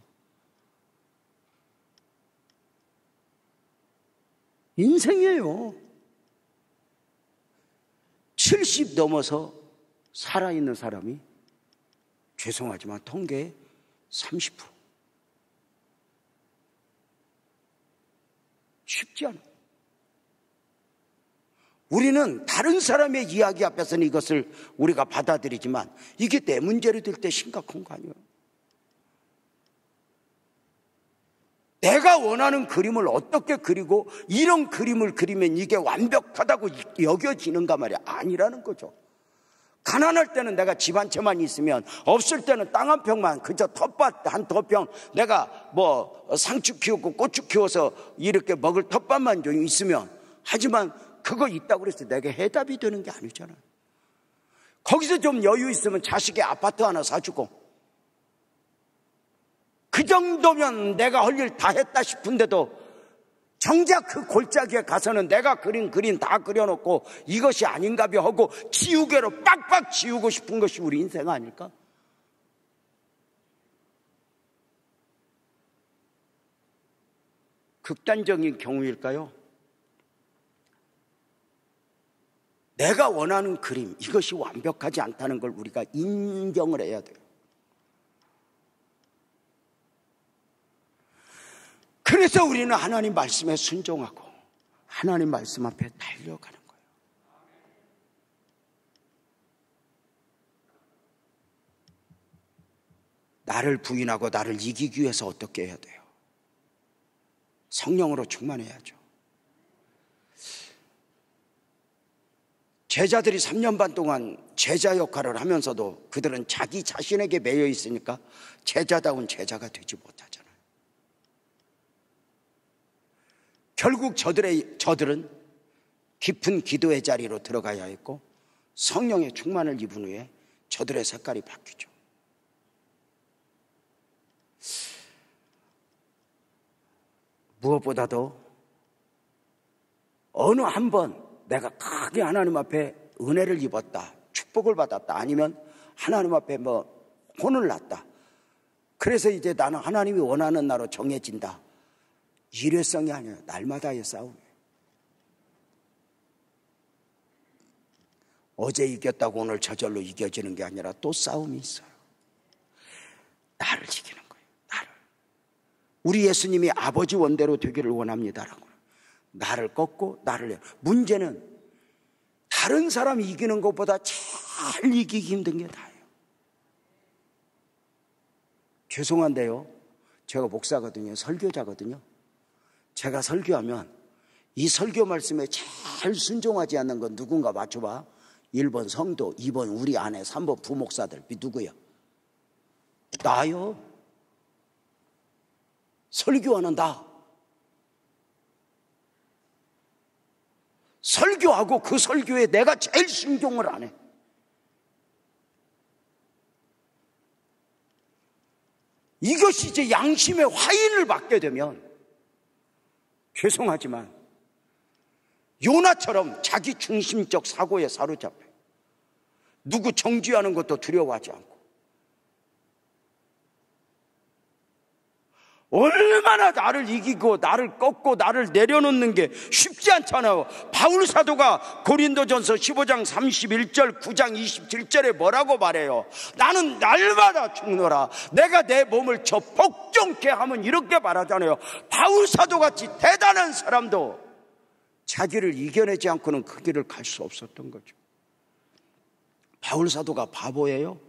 인생이에요. 70 넘어서 살아있는 사람이 죄송하지만 통계의 30%. 쉽지 않아. 우리는 다른 사람의 이야기 앞에서는 이것을 우리가 받아들이지만 이게 내 문제로 될 때 심각한 거 아니에요. 내가 원하는 그림을 어떻게 그리고 이런 그림을 그리면 이게 완벽하다고 여겨지는가 말이야. 아니라는 거죠. 가난할 때는 내가 집 한 채만 있으면, 없을 때는 땅 한 평만, 그저 텃밭 한 텃평, 내가 뭐 상추 키우고 고추 키워서 이렇게 먹을 텃밭만 좀 있으면, 하지만 그거 있다고 해서 내게 해답이 되는 게 아니잖아요. 거기서 좀 여유 있으면 자식의 아파트 하나 사주고, 그 정도면 내가 할 일 다 했다 싶은데도 정작 그 골짜기에 가서는 내가 그린 그림 다 그려놓고 이것이 아닌가벼 하고 지우개로 빡빡 지우고 싶은 것이 우리 인생 아닐까? 극단적인 경우일까요? 내가 원하는 그림, 이것이 완벽하지 않다는 걸 우리가 인정을 해야 돼요. 그래서 우리는 하나님 말씀에 순종하고 하나님 말씀 앞에 달려가는 거예요. 나를 부인하고 나를 이기기 위해서 어떻게 해야 돼요? 성령으로 충만해야죠. 제자들이 3년 반 동안 제자 역할을 하면서도 그들은 자기 자신에게 매여 있으니까 제자다운 제자가 되지 못하잖아요. 결국 저들은 깊은 기도의 자리로 들어가야 했고 성령의 충만을 입은 후에 저들의 색깔이 바뀌죠. 무엇보다도 어느 한 번 내가 크게 하나님 앞에 은혜를 입었다, 축복을 받았다, 아니면 하나님 앞에 혼을 났다. 그래서 이제 나는 하나님이 원하는 나로 정해진다. 일회성이 아니에요. 날마다의 싸움이에요. 어제 이겼다고 오늘 저절로 이겨지는 게 아니라 또 싸움이 있어요. 나를 지키는 거예요. 나를. 우리 예수님이 아버지 원대로 되기를 원합니다라고. 나를 꺾고 나를 내요. 문제는 다른 사람이 이기는 것보다 잘 이기기 힘든 게 다예요. 죄송한데요, 제가 목사거든요, 설교자거든요. 제가 설교하면 이 설교 말씀에 잘 순종하지 않는 건 누군가 맞춰봐. 1번 성도, 2번 우리 아내, 3번 부목사들. 누구요? 나요. 설교하는 나. 설교하고 그 설교에 내가 제일 순종을 안 해. 이것이 이제 양심의 화인을 받게 되면, 죄송하지만 요나처럼 자기 중심적 사고에 사로잡혀 누구 정죄하는 것도 두려워하지 않고, 얼마나 나를 이기고 나를 꺾고 나를 내려놓는 게 쉽지 않잖아요. 바울 사도가 고린도전서 15장 31절 9장 27절에 뭐라고 말해요? 나는 날마다 죽노라. 내가 내 몸을 저 복종케 하면, 이렇게 말하잖아요. 바울 사도같이 대단한 사람도 자기를 이겨내지 않고는 그 길을 갈 수 없었던 거죠. 바울 사도가 바보예요?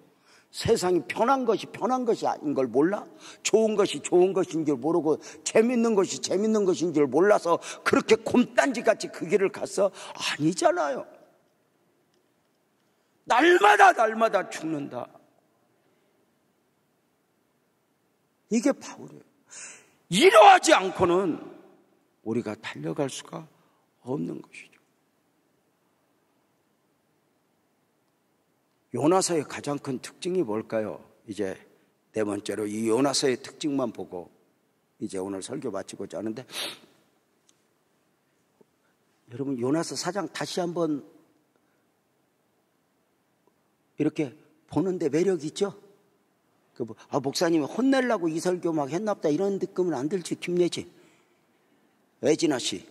세상이 편한 것이 편한 것이 아닌 걸 몰라? 좋은 것이 좋은 것인 줄 모르고 재밌는 것이 재밌는 것인 줄 몰라서 그렇게 곰단지같이 그 길을 갔어? 아니잖아요. 날마다 죽는다. 이게 바울이에요. 이러하지 않고는 우리가 달려갈 수가 없는 것이죠. 요나서의 가장 큰 특징이 뭘까요? 이제 네 번째로 이 요나서의 특징만 보고 이제 오늘 설교 마치고자 하는데, 여러분 요나서 4장 다시 한번 이렇게 보는데 매력이 있죠? 목사님이 혼내려고 이 설교 막 했나보다 이런 느낌은 안 들지, 김내지? 애진아 씨.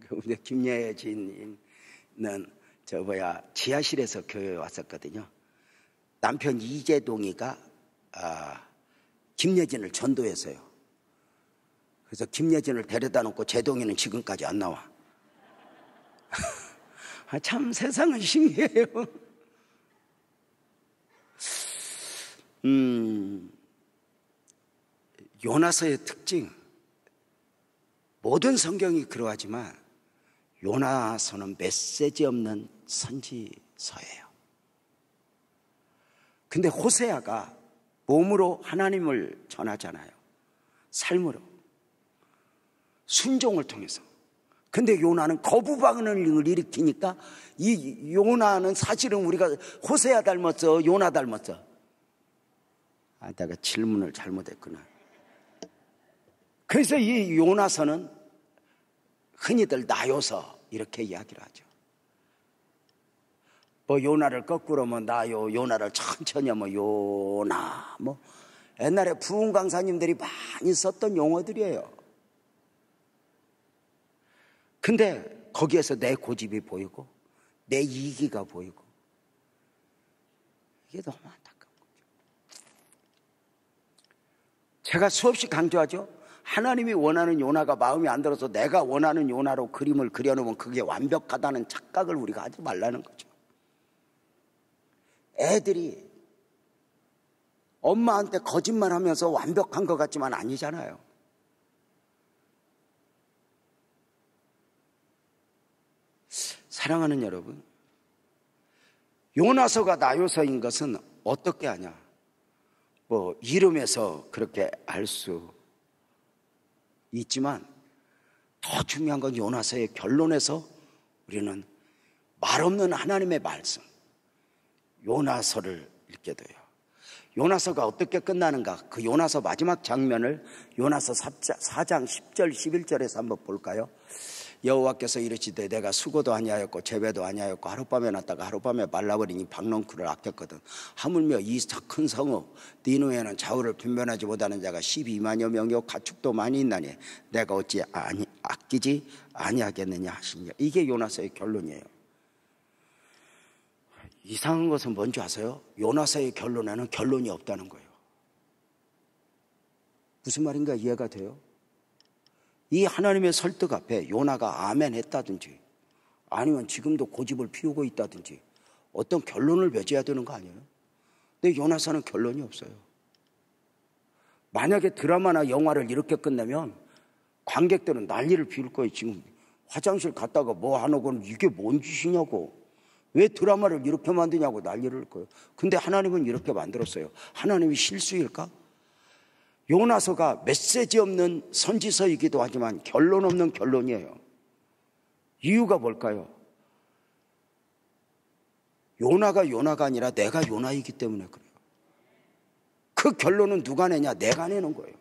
근데 김예진은 지하실에서 교회에 왔었거든요. 남편 이재동이가 김예진을 전도했어요. 그래서 김예진을 데려다 놓고 재동이는 지금까지 안 나와. 참 세상은 신기해요. 요나서의 특징, 모든 성경이 그러하지만 요나서는 메시지 없는 선지서예요. 근데 호세아가 몸으로 하나님을 전하잖아요. 삶으로, 순종을 통해서. 근데 요나는 거부 반응을 일으키니까, 이 요나는 사실은 우리가 호세아 닮았어, 요나 닮았어? 내가 질문을 잘못했구나. 그래서 이 요나서는 흔히들 나요서 이렇게 이야기를 하죠. 요나를 거꾸로 나요, 요나를 천천히 하면 요나, 옛날에 부흥 강사님들이 많이 썼던 용어들이에요. 근데 거기에서 내 고집이 보이고 내 이기가 보이고, 이게 너무 안타까운 거죠. 제가 수없이 강조하죠. 하나님이 원하는 요나가 마음에 안 들어서 내가 원하는 요나로 그림을 그려놓으면 그게 완벽하다는 착각을 우리가 하지 말라는 거죠. 애들이 엄마한테 거짓말하면서 완벽한 것 같지만 아니잖아요. 사랑하는 여러분, 요나서가 나요서인 것은 어떻게 아냐? 이름에서 그렇게 알 수 있지만, 더 중요한 건 요나서의 결론에서 우리는 말없는 하나님의 말씀, 요나서를 읽게 돼요. 요나서가 어떻게 끝나는가? 그 요나서 마지막 장면을 요나서 4장 10절 11절에서 한번 볼까요? 여호와께서 이르시되 내가 수고도 아니하였고 재배도 아니하였고 하룻밤에 났다가 하룻밤에 말라버리니 박농쿨을 아꼈거든. 하물며 이 큰 성읍 니누에는 좌우를 분별하지 못하는 자가 12만여 명이요 가축도 많이 있나니 내가 어찌 아끼지 아니하겠느냐 하시니. 이게 요나서의 결론이에요. 이상한 것은 뭔지 아세요? 요나서의 결론에는 결론이 없다는 거예요. 무슨 말인가 이해가 돼요? 이 하나님의 설득 앞에 요나가 아멘 했다든지 아니면 지금도 고집을 피우고 있다든지 어떤 결론을 맺어야 되는 거 아니에요? 근데 요나서는 결론이 없어요. 만약에 드라마나 영화를 이렇게 끝내면 관객들은 난리를 피울 거예요. 지금 화장실 갔다가 뭐 하노고는 이게 뭔 짓이냐고, 왜 드라마를 이렇게 만드냐고 난리를 할 거예요. 근데 하나님은 이렇게 만들었어요. 하나님이 실수일까? 요나서가 메시지 없는 선지서이기도 하지만 결론 없는 결론이에요. 이유가 뭘까요? 요나가 아니라 내가 요나이기 때문에 그래요. 그 결론은 누가 내냐? 내가 내는 거예요.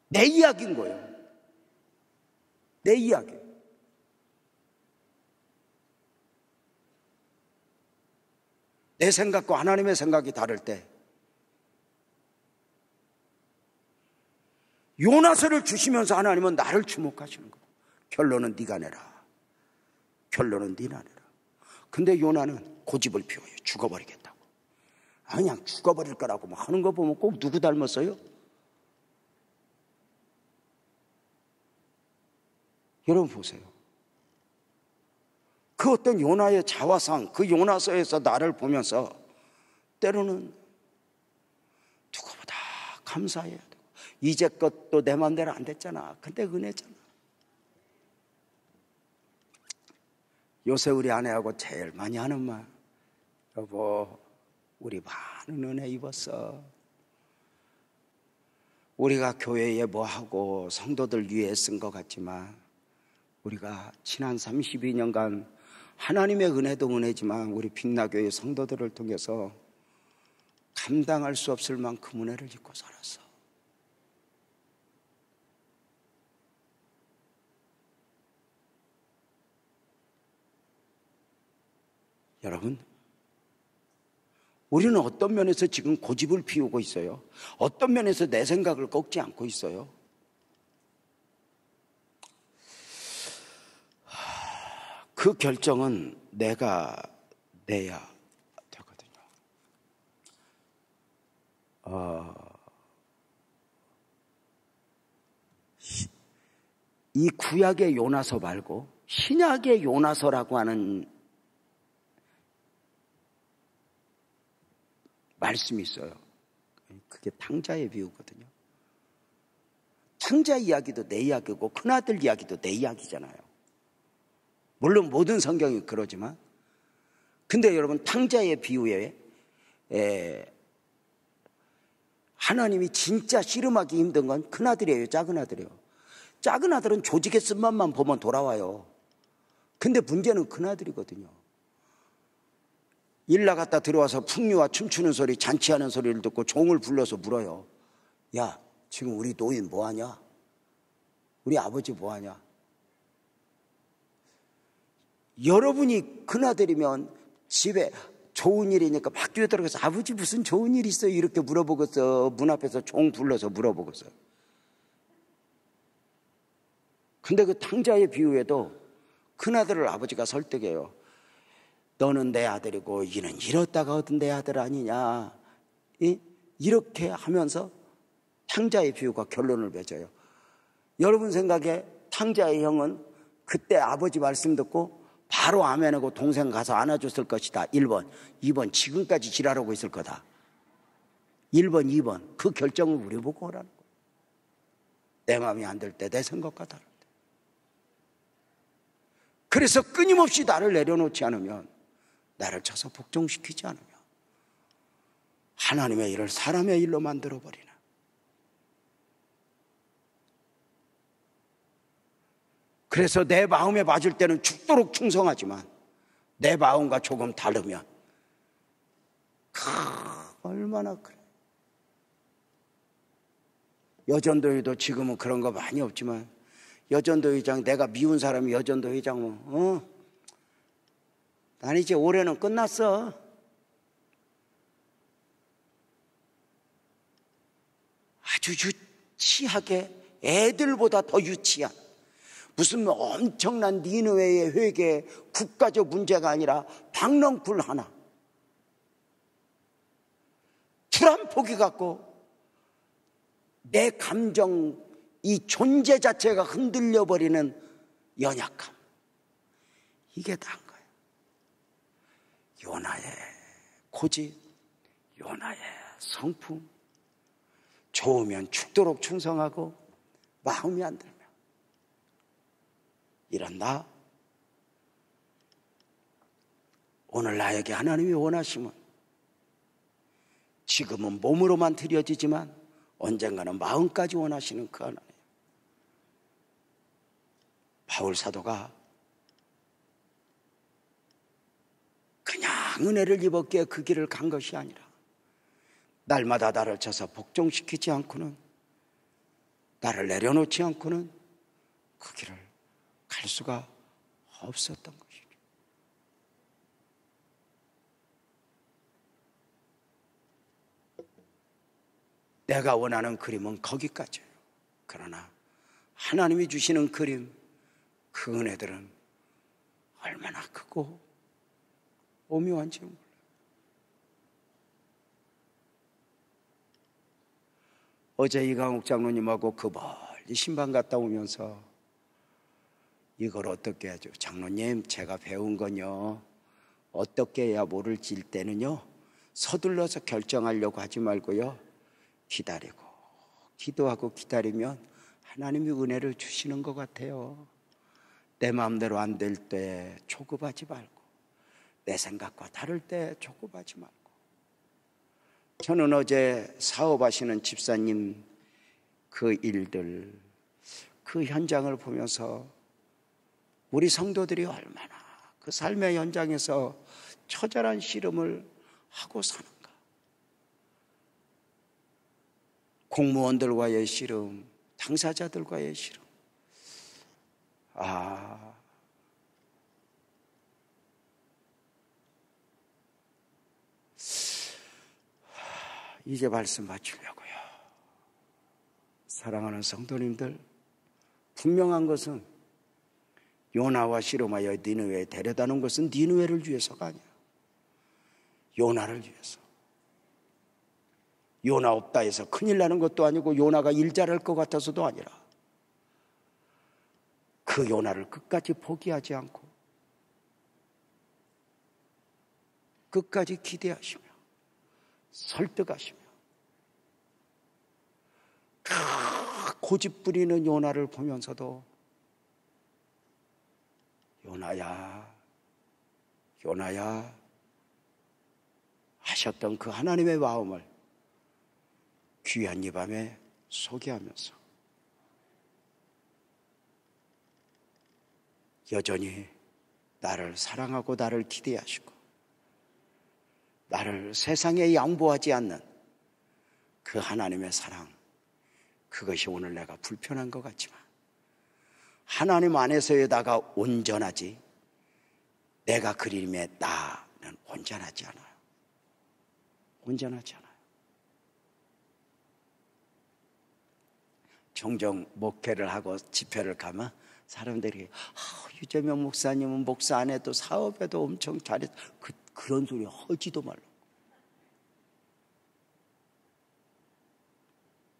내 이야기인 거예요. 내 이야기. 내 생각과 하나님의 생각이 다를 때 요나서를 주시면서 하나님은 나를 주목하시는 거예요. 결론은 네가 내라. 결론은 네가 내라. 근데 요나는 고집을 피워요. 죽어버리겠다고. 그냥 죽어버릴 거라고 막 하는 거 보면 꼭 누구 닮았어요? 여러분 보세요. 그 어떤 요나의 자화상, 그 요나서에서 나를 보면서 때로는 누구보다 감사해야 되고, 이제껏도 내 마음대로 안 됐잖아. 근데 은혜잖아. 요새 우리 아내하고 제일 많이 하는 말, 여보 우리 많은 은혜 입었어. 우리가 교회에 뭐하고 성도들 위해 쓴 것 같지만 우리가 지난 32년간 하나님의 은혜도 은혜지만 우리 빛나교회 성도들을 통해서 감당할 수 없을 만큼 은혜를 입고 살았어. 여러분, 우리는 어떤 면에서 지금 고집을 피우고 있어요? 어떤 면에서 내 생각을 꺾지 않고 있어요? 그 결정은 내가 내야 되거든요. 이 구약의 요나서 말고 신약의 요나서라고 하는 말씀이 있어요. 그게 탕자의 비유거든요. 탕자 이야기도 내 이야기고 큰아들 이야기도 내 이야기잖아요. 물론 모든 성경이 그러지만, 근데 여러분 탕자의 비유에 하나님이 진짜 씨름하기 힘든 건 큰아들이에요, 작은 아들이에요? 작은 아들은 조직의 쓴맛만 보면 돌아와요. 근데 문제는 큰아들이거든요. 일 나갔다 들어와서 풍류와 춤추는 소리, 잔치하는 소리를 듣고 종을 불러서 물어요. 야, 지금 우리 노인 뭐하냐? 우리 아버지 뭐하냐? 여러분이 큰아들이면 집에 좋은 일이니까 막 뛰어들어가서 아버지 무슨 좋은 일 있어요? 이렇게 물어보겠어. 문 앞에서 종 불러서 물어보겠어. 근데 그 탕자의 비유에도 큰아들을 아버지가 설득해요. 너는 내 아들이고 이는 이렇다가 얻은 내 아들 아니냐. 이렇게 하면서 탕자의 비유가 결론을 맺어요. 여러분 생각에 탕자의 형은 그때 아버지 말씀 듣고 바로 아멘하고 동생 가서 안아줬을 것이다. 1번. 2번. 지금까지 지랄하고 있을 거다. 1번, 2번. 그 결정을 우리 보고 하라는 거예요. 내 마음이 안 들 때, 내 생각과 다를 때. 그래서 끊임없이 나를 내려놓지 않으면, 나를 쳐서 복종시키지 않으면 하나님의 일을 사람의 일로 만들어버리는, 그래서 내 마음에 맞을 때는 죽도록 충성하지만 내 마음과 조금 다르면 얼마나 그래. 여전도회도 지금은 그런 거 많이 없지만 여전도회장, 내가 미운 사람이 여전도회장은 난 이제 올해는 끝났어. 아주 유치하게, 애들보다 더 유치한, 무슨 엄청난 니느웨의 회개, 국가적 문제가 아니라 박넝쿨 하나, 풀 한 포기 갖고 내 감정, 이 존재 자체가 흔들려 버리는 연약함, 이게 다인 거예요. 요나의 고집, 요나의 성품, 좋으면 죽도록 충성하고 마음이 안 들면 이런 나, 오늘 나에게 하나님이 원하시면 지금은 몸으로만 드려지지만 언젠가는 마음까지 원하시는 그 하나님. 바울 사도가 그냥 은혜를 입었기에 그 길을 간 것이 아니라 날마다 나를 쳐서 복종시키지 않고는, 나를 내려놓지 않고는 그 길을 갈 수가 없었던 것이죠. 내가 원하는 그림은 거기까지예요. 그러나 하나님이 주시는 그림, 그 은혜들은 얼마나 크고 오묘한지 몰라요. 어제 이강욱 장로님하고 그 멀리 신방 갔다 오면서 이걸 어떻게 하죠? 장로님, 제가 배운 건요, 어떻게 해야 모를 질 때는요, 서둘러서 결정하려고 하지 말고요, 기다리고 기도하고 기다리면 하나님이 은혜를 주시는 것 같아요. 내 마음대로 안 될 때 조급하지 말고, 내 생각과 다를 때 조급하지 말고. 저는 어제 사업하시는 집사님 그 일들, 그 현장을 보면서 우리 성도들이 얼마나 그 삶의 현장에서 처절한 씨름을 하고 사는가. 공무원들과의 씨름, 당사자들과의 씨름. 이제 말씀 마치려고요. 사랑하는 성도님들, 분명한 것은 요나와 씨름하여 니느웨에 데려다 놓은 것은 니느웨를 위해서가 아니야. 요나를 위해서. 요나 없다 해서 큰일 나는 것도 아니고 요나가 일 잘할 것 같아서도 아니라 그 요나를 끝까지 포기하지 않고 끝까지 기대하시며 설득하시며 고집 부리는 요나를 보면서도 요나야, 요나야 하셨던 그 하나님의 마음을 귀한 이 밤에 소개하면서 여전히 나를 사랑하고 나를 기대하시고 나를 세상에 양보하지 않는 그 하나님의 사랑, 그것이 오늘 내가 불편한 것 같지만 하나님 안에서에다가 온전하지, 내가 그림의 나는 온전하지 않아요. 온전하지 않아요. 종종 목회를 하고 집회를 가면 사람들이 유재명 목사님은 목사 안 해도 사업에도 엄청 잘해서 그런 소리 하지도 말라.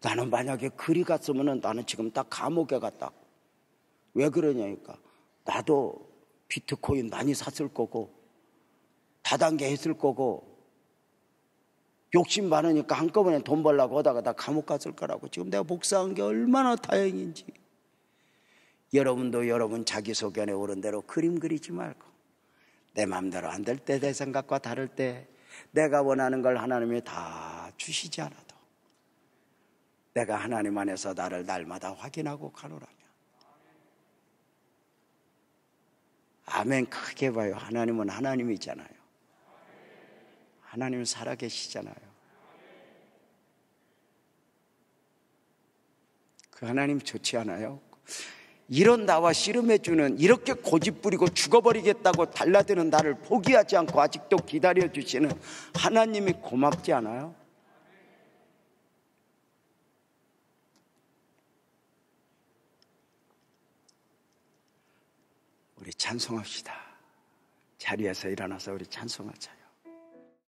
나는 만약에 그리 갔으면 나는 지금 딱 감옥에 갔다. 왜 그러냐니까 나도 비트코인 많이 샀을 거고 다단계 했을 거고 욕심 많으니까 한꺼번에 돈 벌려고 하다가 나 감옥 갔을 거라고. 지금 내가 목사한 게 얼마나 다행인지. 여러분도 여러분 자기소견에 오른 대로 그림 그리지 말고 내 마음대로 안 될 때, 내 생각과 다를 때 내가 원하는 걸 하나님이 다 주시지 않아도 내가 하나님 안에서 나를 날마다 확인하고 가노라면. 아멘. 크게 봐요. 하나님은 하나님이잖아요. 하나님은 살아계시잖아요. 그 하나님 좋지 않아요? 이런 나와 씨름해주는, 이렇게 고집부리고 죽어버리겠다고 달라드는 나를 포기하지 않고 아직도 기다려주시는 하나님이 고맙지 않아요? 우리 찬송합시다. 자리에서 일어나서 우리 찬송하자.